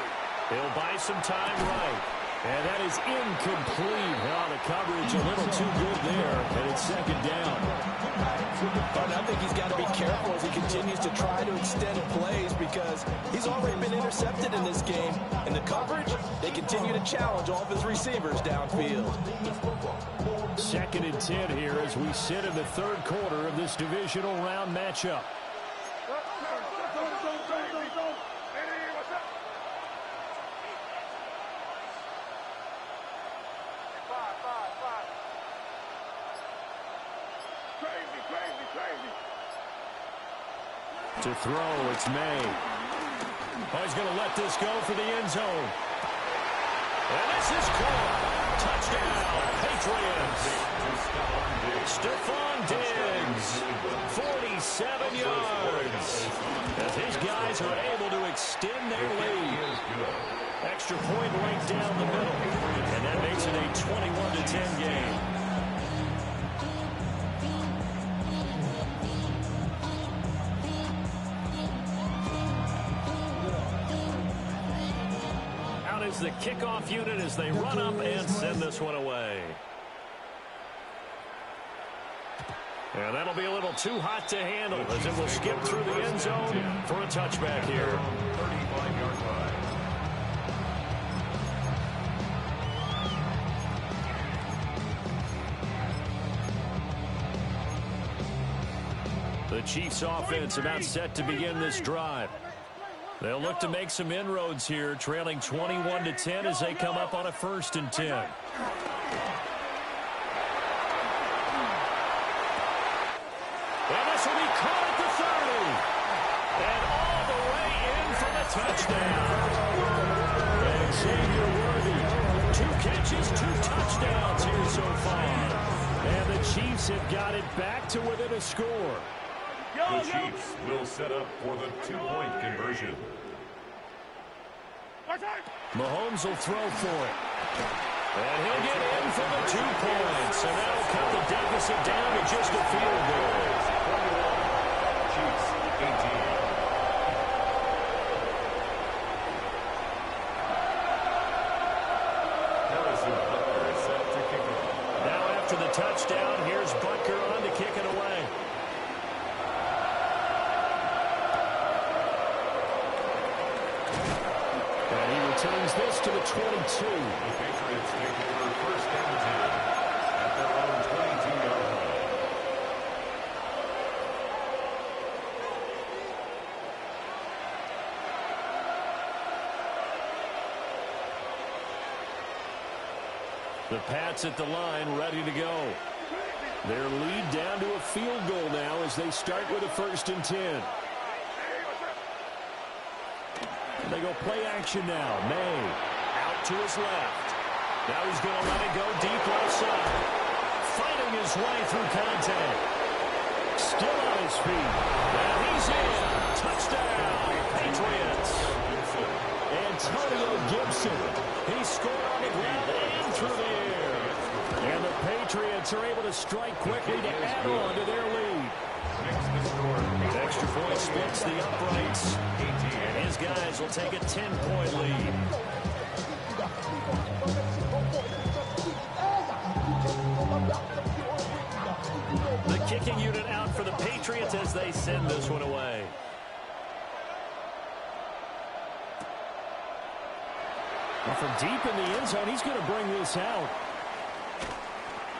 He'll buy some time right. And that is incomplete. Now the coverage a little too good there. And it's 2nd down. But I think he's got to be careful as he continues to try to extend plays, because he's already been intercepted in this game. And the coverage, they continue to challenge all of his receivers downfield. 2nd and 10 here as we sit in the 3rd quarter of this divisional round matchup. To throw, it's May. Oh, he's going to let this go for the end zone. And this is caught. Touchdown, Patriots. Stephon Diggs, 47 yards. As his guys are able to extend their lead. Extra point right down the middle. And that makes it a 21-10 game. Is the kickoff unit as they run up and send this one away. And that'll be a little too hot to handle as it will skip through the end zone for a touchback here. 35-yard line. The Chiefs offense about set to begin this drive. They'll look to make some inroads here, trailing 21-10 as they come up on a 1st and 10. And this will be caught at the 30. And all the way in for the touchdown. And Xavier Worthy, 2 catches, 2 touchdowns here so far. And the Chiefs have got it back to within a score. The Chiefs will set up for the 2-point conversion. Mahomes will throw for it. And he'll get in for the 2 points. And that'll cut the deficit down to just a field goal. Chiefs, 18. Now after the touchdown, here's Butker on to kick it away. Turns this to the 22. The Patriots take over 1st and 10 at their own 22-yard line. The Pats at the line ready to go. Their lead down to a field goal now as they start with a 1st and 10. They go play action now. May out to his left. Now he's going to let it go deep left side. Fighting his way through contact. Still on his feet. And he's in. Touchdown, Patriots. Antonio Gibson. He scored on the ground and through the air. And the Patriots are able to strike quickly to add on to their lead. Extra point splits the uprights. And his guys will take a 10-point lead. The kicking unit out for the Patriots as they send this one away. Well, from deep in the end zone, he's going to bring this out.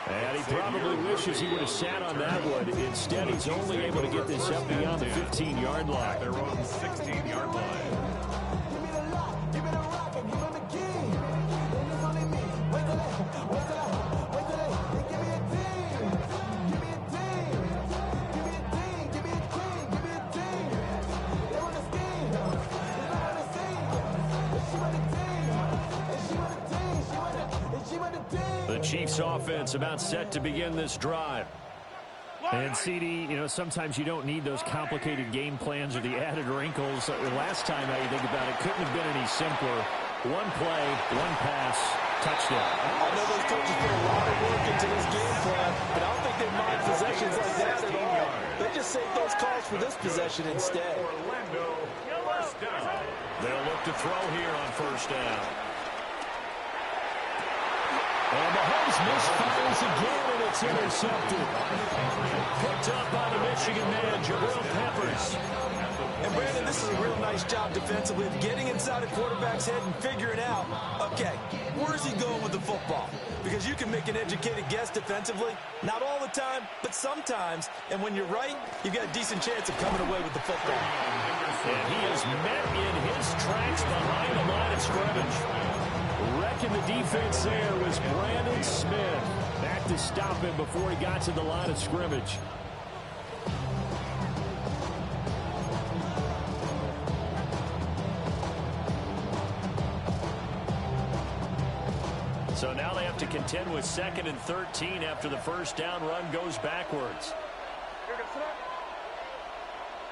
And he probably wishes he would have sat on that one. Instead, he's only able to get this up beyond the 15-yard line. Their own 16-yard line. The Chiefs offense about set to begin this drive. And CD, sometimes you don't need those complicated game plans or the added wrinkles. Last time, now you think about it, couldn't have been any simpler. One play, one pass, touchdown. I know those coaches put a lot of work into this game plan, but I don't think they mind possessions like that at all. They just save those calls for this possession instead. Orlando, 1st down. They'll look to throw here on 1st down. And Mahomes misfires again, and it's intercepted. Picked up by the Michigan man, Jabril Peppers. And Brandon, this is a real nice job defensively of getting inside a quarterback's head and figuring out, okay, where's he going with the football? Because you can make an educated guess defensively, not all the time, but sometimes. And when you're right, you've got a decent chance of coming away with the football. And he is met in his tracks behind the line of scrimmage. Wrecking the defense there was Brandon Smith. Back to stop him before he got to the line of scrimmage. contend with 2nd and 13 after the first down run goes backwards.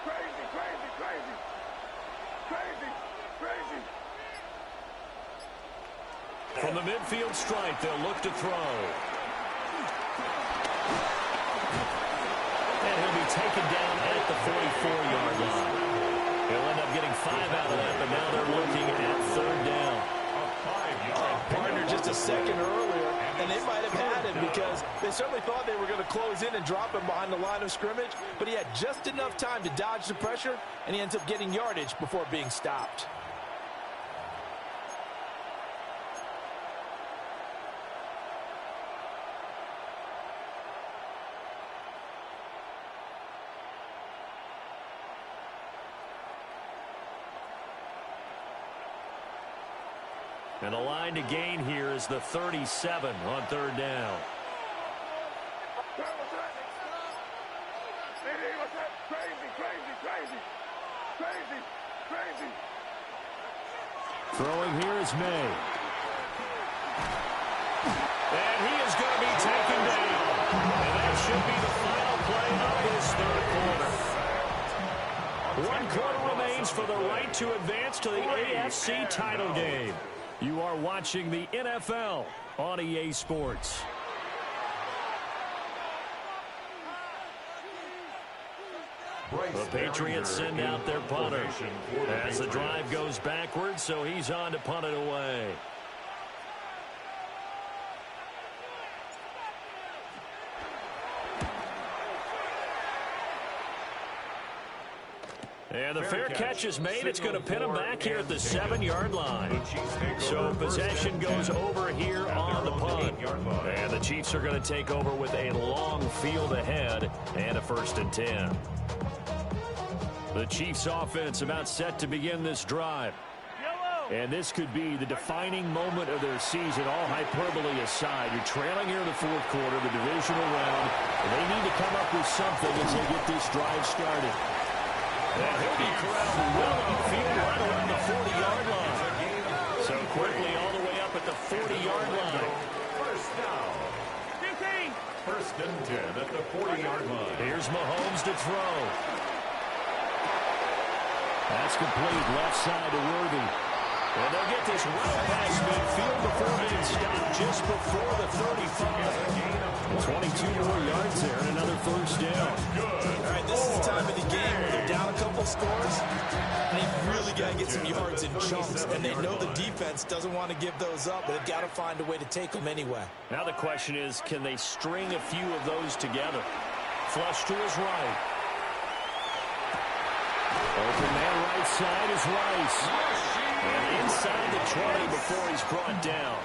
Crazy, crazy, crazy. Crazy, crazy. From the midfield stripe, they'll look to throw. And he'll be taken down at the 44-yard line. He'll end up getting 5 out of that, but now they're looking at 3rd down. Partner just a second earlier, and they might have had him because they certainly thought they were going to close in and drop him behind the line of scrimmage, but he had just enough time to dodge the pressure, and he ends up getting yardage before being stopped. And the line to gain here is the 37 on 3rd down. Crazy, crazy, crazy. Crazy, crazy. Throwing here is May. And he is going to be taken down. And that should be the final play of this 3rd quarter. 1 quarter remains for the right to advance to the AFC title game. You are watching the NFL on EA Sports. The Patriots send out their punter as the drive goes backwards, so he's on to punt it away. And the fair catch is made. It's going to pin him back here at the 7-yard line. So possession goes over here on the punt. And the Chiefs are going to take over with a long field ahead and a 1st and 10. The Chiefs offense about set to begin this drive. And this could be the defining moment of their season, all hyperbole aside. You're trailing here in the 4th quarter, the divisional round, and they need to come up with something as they get this drive started. And he'll be corralled well upfield right around the 40-yard line. So quickly all the way up at the 40-yard line. First down. 15. 1st and 10 at the 40-yard line. Here's Mahomes to throw. That's complete, left side to Worthy. And they'll get this well past midfield before being stopped just before the 35. 22 more yards there and another 1st down. All right, this is the time of the game where they're down a couple scores, and they've really got to get some yards in chunks, and they know the defense doesn't want to give those up, but they've got to find a way to take them anyway. Now the question is, can they string a few of those together? Flush to his right. Open man right side is Rice. And inside the 20 before he's brought down.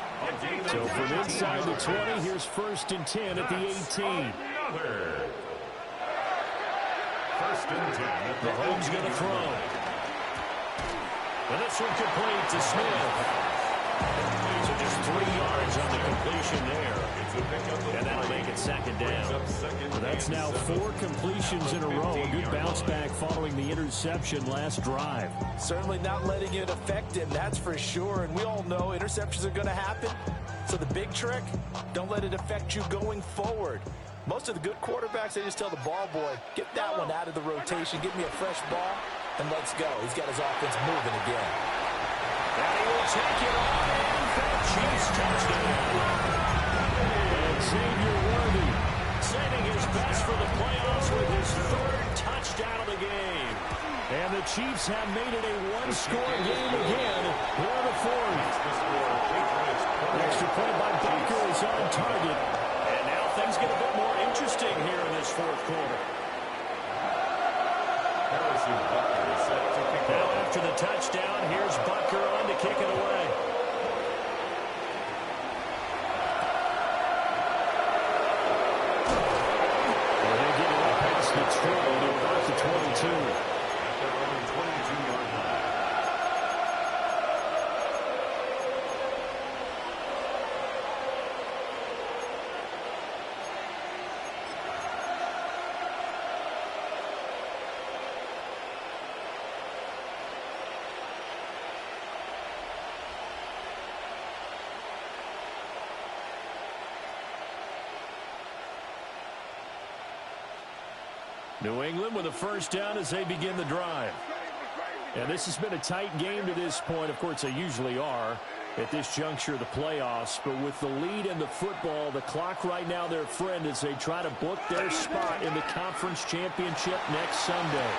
So from inside the 20, here's 1st and 10 at the 18. 1st and 10 at the Mahomes going to throw. And this one complete to Smith. So just 3 yards on the completion there. And that'll make it 2nd down. So that's now 4 completions in a row. A good bounce back following the interception last drive. Certainly not letting it affect him, that's for sure. And we all know interceptions are going to happen. So the big trick, don't let it affect you going forward. Most of the good quarterbacks, they just tell the ball boy, get that one out of the rotation, give me a fresh ball, and let's go. He's got his offense moving again. And he will take it on in for the Chiefs touchdown. And Xavier Worthy saving his best for the playoffs with his 3rd touchdown of the game. And the Chiefs have made it a 1-score game again here in the 4th. Extra point by Baker is on target. And now things get a bit more interesting here in this 4th quarter. Now after the touchdown, here's Butker on to kick it away. And they get it up past the 20 to about the 22. New England with a first down as they begin the drive. And this has been a tight game to this point. Of course, they usually are at this juncture of the playoffs. But with the lead in the football, the clock right now their friend as they try to book their spot in the conference championship next Sunday.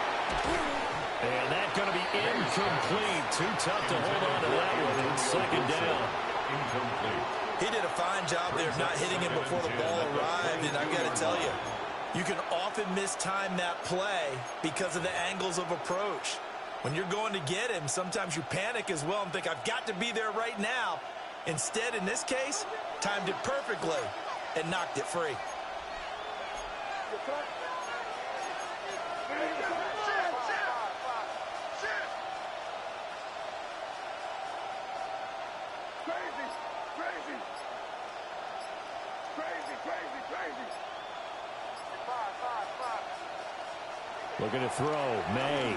And that's going to be incomplete. Too tough to hold on to that one. It's second down. Incomplete. He did a fine job there of not hitting him before the ball arrived. And I've got to tell you, you can often mistime that play because of the angles of approach. When you're going to get him, sometimes you panic as well and think, I've got to be there right now. Instead, in this case, timed it perfectly and knocked it free. Looking to throw. May.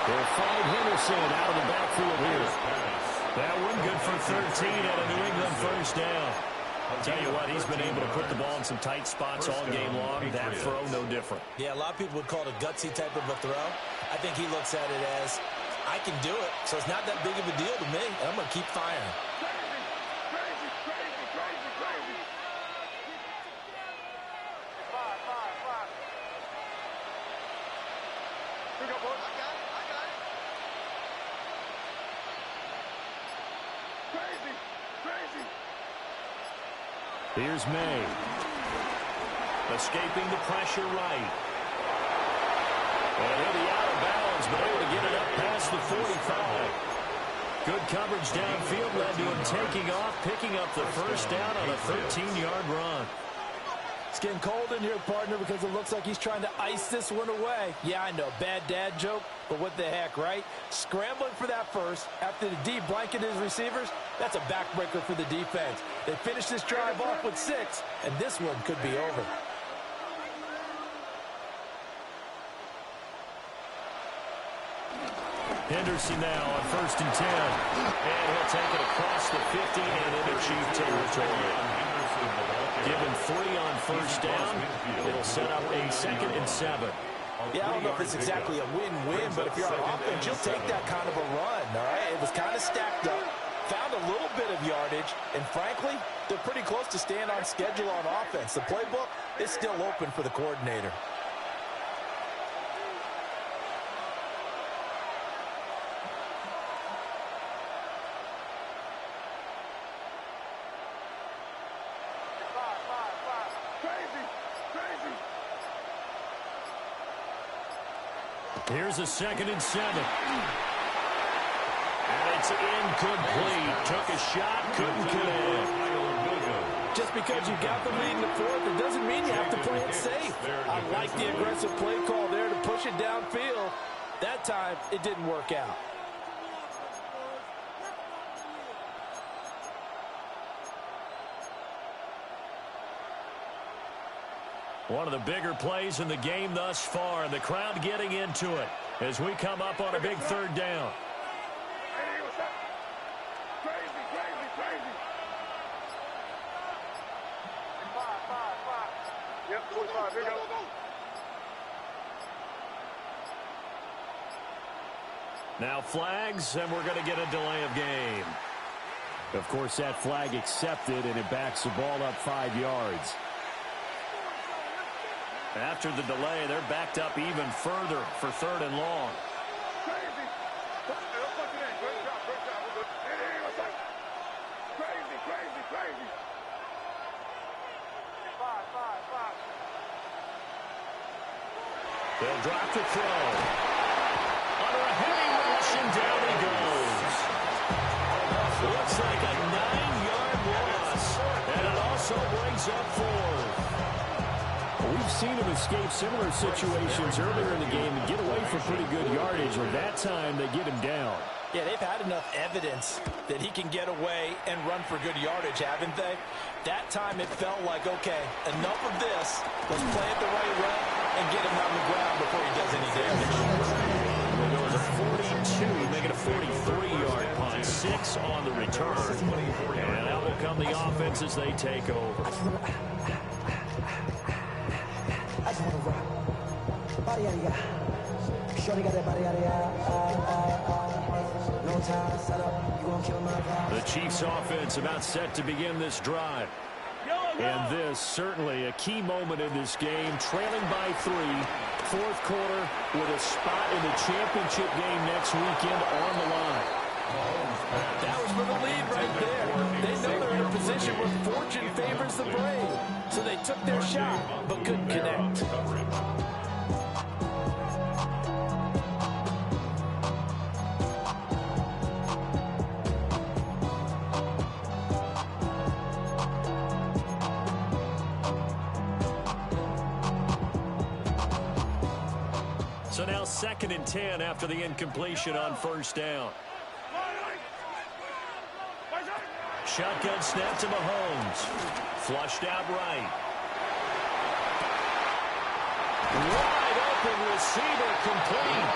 They'll find Henderson out of the backfield here. That one good for 13 at a New England first down. I'll tell you what, he's been able to put the ball in some tight spots all game long. That throw, no different. Yeah, a lot of people would call it a gutsy type of a throw. I think he looks at it as, I can do it, so it's not that big of a deal to me, and I'm going to keep firing. Here's May. Escaping the pressure right. And he'll be out of bounds, but able to get it up past the 45. Good coverage downfield led to him taking off, picking up the first down on a 13-yard run. It's getting cold in here, partner, because it looks like he's trying to ice this one away. Yeah, I know, bad dad joke, but what the heck, right? Scrambling for that first after the D blanketed his receivers, that's a backbreaker for the defense. They finish this drive off with 6, and this one could be over. Henderson now on 1st and 10. And he'll take it across the 50 and into Chief territory. Given 3 on first down, it'll set up a 2nd and 7. Yeah, I don't know if it's exactly a win-win, but if you're on offense, you'll take that kind of a run, all right? It was kind of stacked up, found a little bit of yardage, and frankly, they're pretty close to staying on schedule on offense. The playbook is still open for the coordinator. Here's a 2nd and 7. And it's incomplete. Took a shot, couldn't connect. Just because you got the lead in the 4th, it doesn't mean you have to play it safe. I like the aggressive play call there to push it downfield. That time, it didn't work out. One of the bigger plays in the game thus far, and the crowd getting into it as we come up on a big 3rd down. Now flags, and we're going to get a delay of game. Of course, that flag accepted, and it backs the ball up 5 yards. After the delay, they're backed up even further for 3rd and long. They'll drop the throw. Under a heavy rush, and down he goes. Looks like a 9-yard loss, and it also brings up 4th. We've seen him escape similar situations earlier in the game and get away for pretty good yardage, and that time they get him down. Yeah, they've had enough evidence that he can get away and run for good yardage, haven't they? That time it felt like, okay, enough of this. Let's play it the right way and get him on the ground before he does any damage. Well, there was a 42, make it a 43-yard punt, 6 on the return. And out will come the offense as they take over. I just want to rock. Body out of ya. Shorty got that body out of ya. No time, set up. You gonna kill my vibe. The Chiefs offense about set to begin this drive. And this certainly a key moment in this game, trailing by 3, fourth quarter with a spot in the championship game next weekend on the line. That was for the lead right there. They know they're in a position where fortune favors the brave. So they took their shot, but couldn't connect. So now 2nd and 10 after the incompletion on first down. Shotgun snap to Mahomes. Flushed out right. Wide open receiver complete.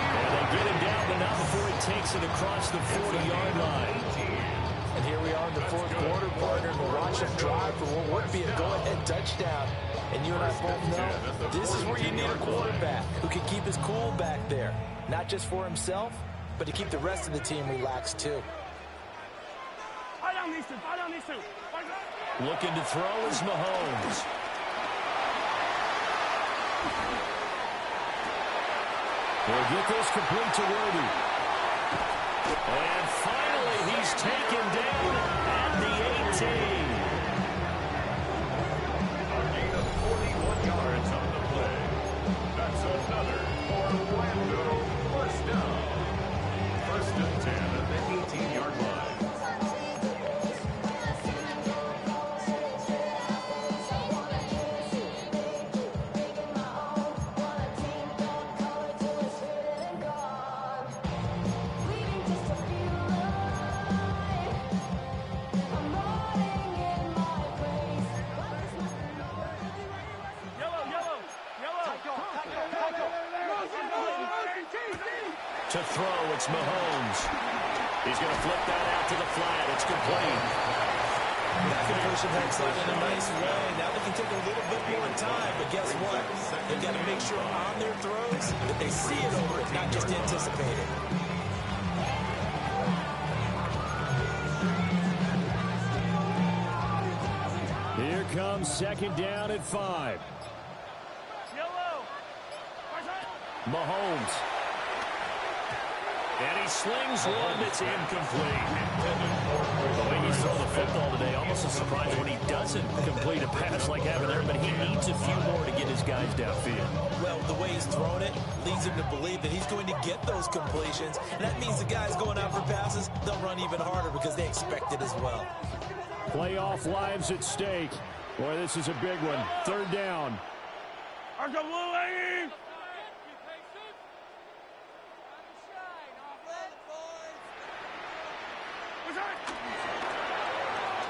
And they get him down, but not before he takes it across the 40-yard line. And here we are in the fourth quarter, partner, and we'll watch them drive for what would be a go-ahead touchdown. And you and I both know this is where you need a quarterback who can keep his cool back there. Not just for himself, but to keep the rest of the team relaxed too. Looking to throw is Mahomes. He'll get this complete to Worthy. And finally, he's taken down at the 18. A gain of 41 yards on the play. That's another Orlando first down. 1st and 10 at the 18-yard line. To throw, it's Mahomes. He's going to flip that out to the flat. It's complete. That conversion helps out in a nice way. Now they can take a little bit more time, but guess what? They've got to make sure on their throws that they see it over it, not just anticipate it. Here comes 2nd down at 5. Mahomes. And he slings one that's incomplete. The way he's thrown the football today, almost a surprise when he doesn't complete a pass like having there, but he needs a few more to get his guys downfield. Well, the way he's thrown it leads him to believe that he's going to get those completions. And that means the guys going out for passes, they'll run even harder because they expect it as well. Playoff lives at stake. Boy, this is a big one. 3rd down.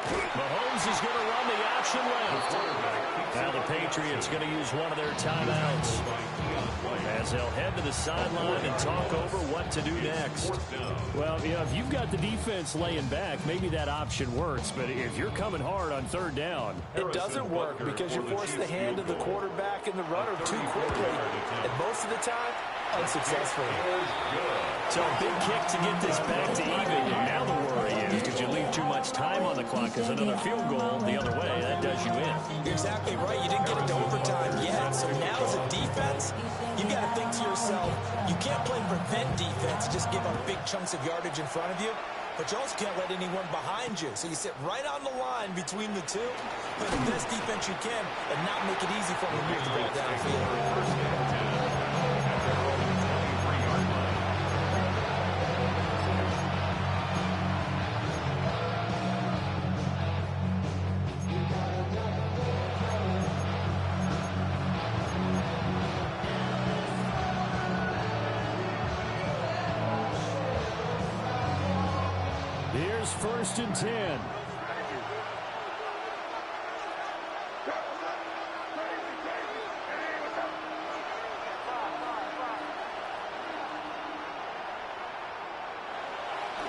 Mahomes is going to run the option left. Now the Patriots going to use one of their timeouts as they'll head to the sideline and talk over what to do next. Well, you know, if you've got the defense laying back, maybe that option works. But if you're coming hard on 3rd down, it doesn't work because you force the hand of the quarterback and the runner too quickly. And most of the time, unsuccessfully. So a big kick to get this back to even. And now the worry is, did you leave too much time on the clock? Because another field goal the other way, that does you in. You're exactly right. You didn't get it to overtime yet. So now as a defense, you've got to think to yourself, you can't play prevent defense and just give up big chunks of yardage in front of you. But you also can't let anyone behind you. So you sit right on the line between the two, play the best defense you can, and not make it easy for them to move the ball downfield. Here's 1st and 10.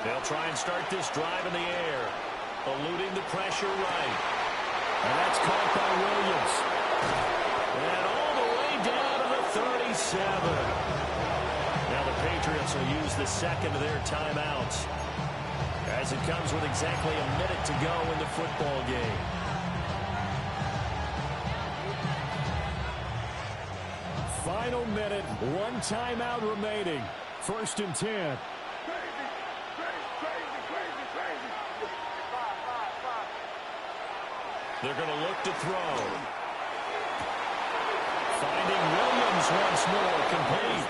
They'll try and start this drive in the air, eluding the pressure right. And that's caught by Williams. And all the way down to the 37. Now the Patriots will use the second of their timeouts, as it comes with exactly a minute to go in the football game. Final minute, one timeout remaining. 1st and 10. They're going to look to throw. Finding Williams once more, complete.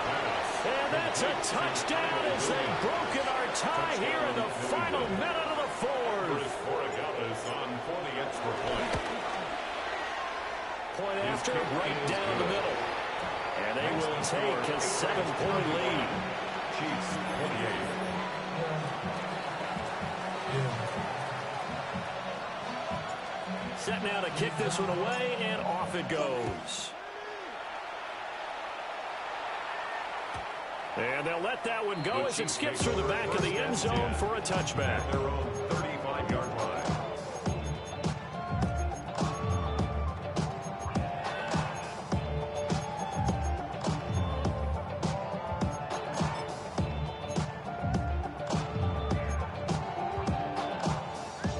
And that's a touchdown as they've broken our tie here in the final minute of the fourth. For the extra point. Point after, right down the middle. And they will take a 7-point lead. Chiefs 28. Set now to kick this one away, and off it goes. And they'll let that one go as it skips through the back of the end zone for a touchback. Their own 35-yard line.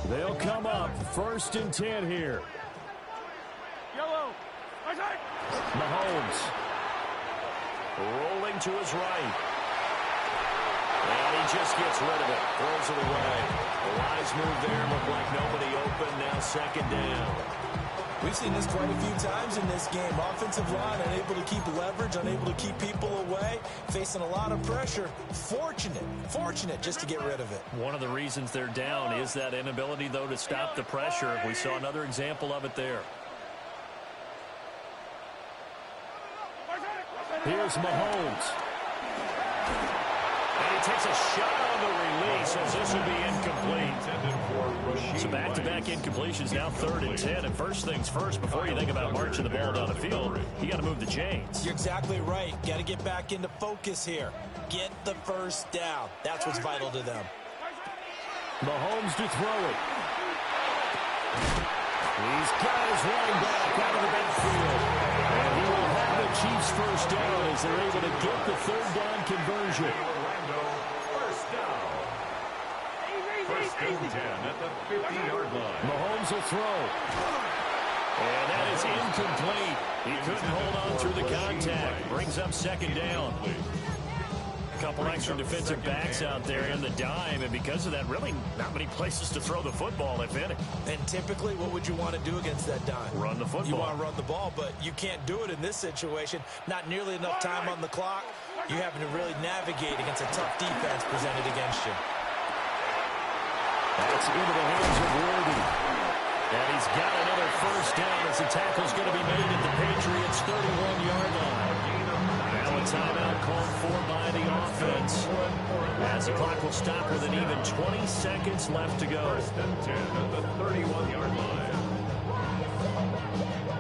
They'll come up 1st and 10 here. Yellow. Mahomes rolling to his right. And he just gets rid of it. Throws it away. A wise move there. Looked like nobody open. Now 2nd down. We've seen this quite a few times in this game. Offensive line unable to keep leverage, unable to keep people away, facing a lot of pressure. Fortunate just to get rid of it. One of the reasons they're down is that inability, though, to stop the pressure. We saw another example of it there. Here's Mahomes. And he takes a shot on the release as this will be incomplete. So back-to-back incompletions, now 3rd and 10. And first things first, before you think about marching the ball down the field, you got to move the chains. You're exactly right. Got to get back into focus here. Get the first down. That's what's vital to them. Mahomes to throw it. He's got his running back out of the backfield. And he will have the Chiefs first down as they're able to get the 3rd down conversion. Orlando, first down. 1st and 10 at the 50-yard line. Mahomes will throw. And that is incomplete. He couldn't hold on through the contact. Brings up 2nd down. A couple extra defensive backs out there in the dime, and because of that, really not many places to throw the football, if any. And typically, what would you want to do against that dime? Run the football. You want to run the ball, but you can't do it in this situation. Not nearly enough time on the clock. You're having to really navigate against a tough defense presented against you. That's into the hands of Worthy. And he's got another first down as the tackle's going to be made at the Patriots' 31-yard line. Now a timeout called for by the offense, as the clock will stop with an even 20 seconds left to go. 1st and 10 at the 31-yard line.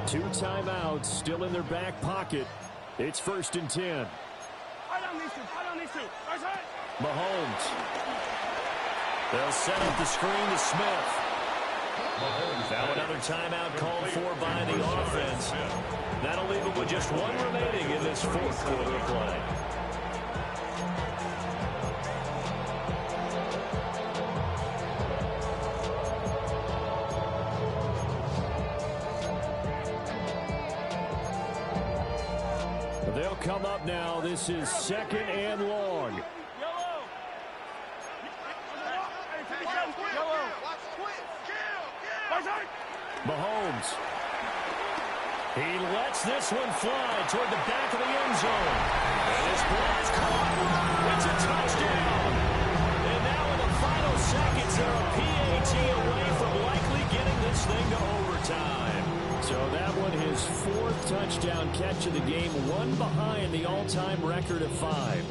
2 timeouts still in their back pocket. It's 1st and 10. I don't need to. Mahomes. They'll set up the screen to Smith. Now another timeout called for by the offense. That'll leave it with just one remaining in this 4th quarter of play. They'll come up now. This is 2nd and long. Mahomes. He lets this one fly toward the back of the end zone. And his ball is caught. It's a touchdown. And now in the final seconds, they're a PAT away from likely getting this thing to overtime. So that one, his 4th touchdown catch of the game, one behind the all-time record of 5.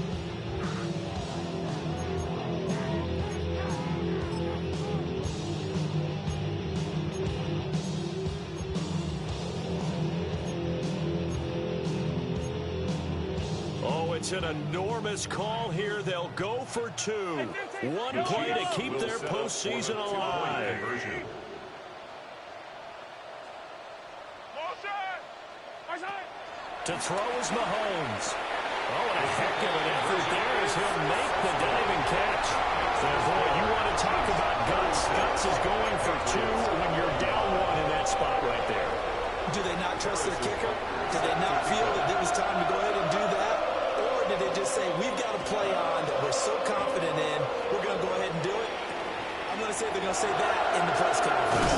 It's an enormous call here. They'll go for 2. One play to keep their postseason alive. To throw is Mahomes. Oh, and a heck of an effort there as he'll make the diving catch. And boy, you want to talk about guts. Guts is going for 2 when you're down 1 in that spot right there. Do they not trust their kicker? Did they not feel that it was time to go ahead and do that? Or did they just say, we've got a play on that we're so confident in, we're going to go ahead and do it? I'm going to say they're going to say that in the press conference.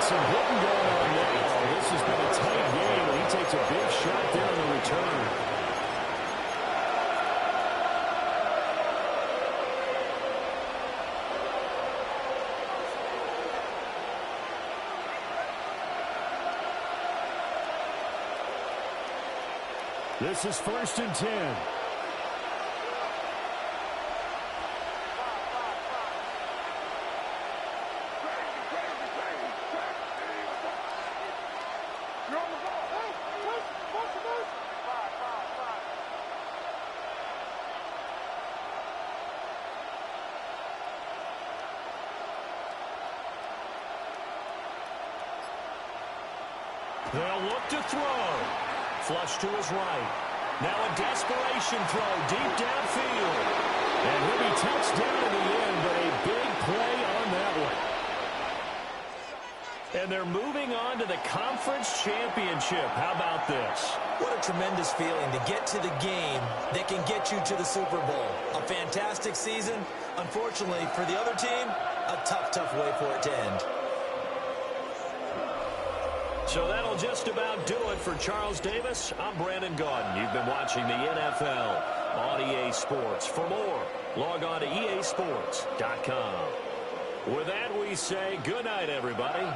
Some hitting going on now. This has been a tight game, and he takes a big shot there on the return. This is 1st and 10. They'll look to throw. Flush to his right. Now a desperation throw deep downfield. And he'll be touchdown in the end, but a big play on that one. And they're moving on to the conference championship. How about this? What a tremendous feeling to get to the game that can get you to the Super Bowl. A fantastic season. Unfortunately, for the other team, a tough, tough way for it to end. So that'll just about do it for Charles Davis. I'm Brandon Gaudin. You've been watching the NFL on EA Sports. For more, log on to easports.com. With that, we say good night, everybody.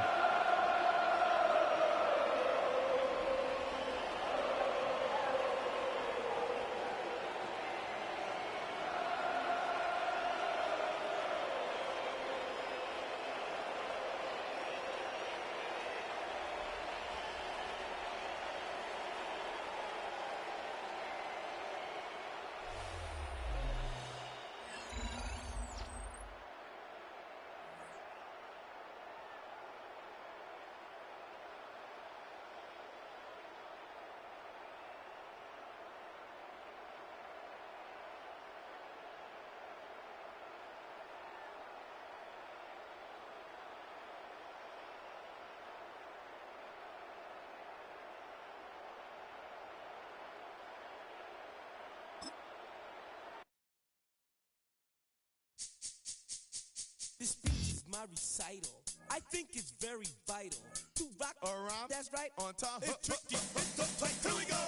This speech is my recital. I think it's very vital to rock around. That's right. On time. It's tricky. It's uptight. Here we go.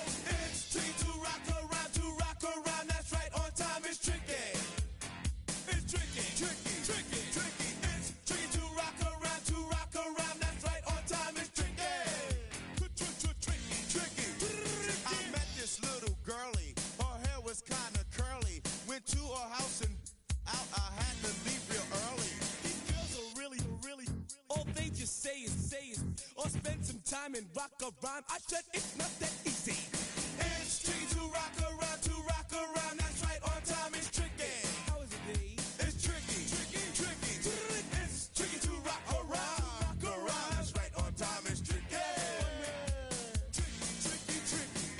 It's tricky to rock around. To rock around. That's right. On time. It's tricky. It's tricky. Tricky. Tricky. Tricky. It's tricky to rock around. To rock around. That's right. On time. It's tricky. Tricky. Tricky. I met this little girlie. Her hair was kind of curly. Went to her house and out. I had to leave real early. These girls are really, all they just say is, or spend some time and rock a rhyme. I said it's not that easy. It's tricky to rock around. To rock around. That's right. On time. It's tricky. How is it, Dave? It's tricky. Tricky. Tricky. It's tricky to rock around. Rock around. That's right. On time. It's tricky. Tricky.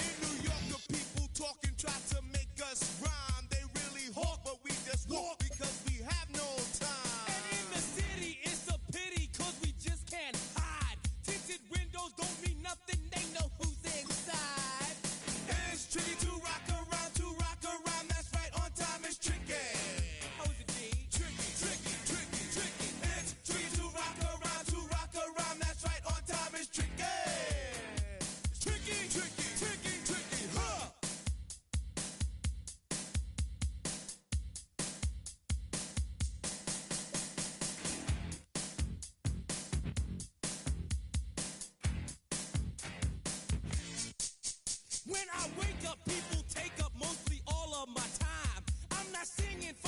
In New York, the people talking try to make us rhyme. They really hawk, but we just walk because we have no time. And in the city, it's a pity, cause we just can't hide. Tinted windows don't mean nothing, they know who's inside. It's tricky to rock around, that's right, on time it's tricky. How is it, D? Tricky. It's tricky to rock around, that's right, on time it's tricky. Tricky, huh? When I wake up, people take up mostly all of my time. I'm not singing for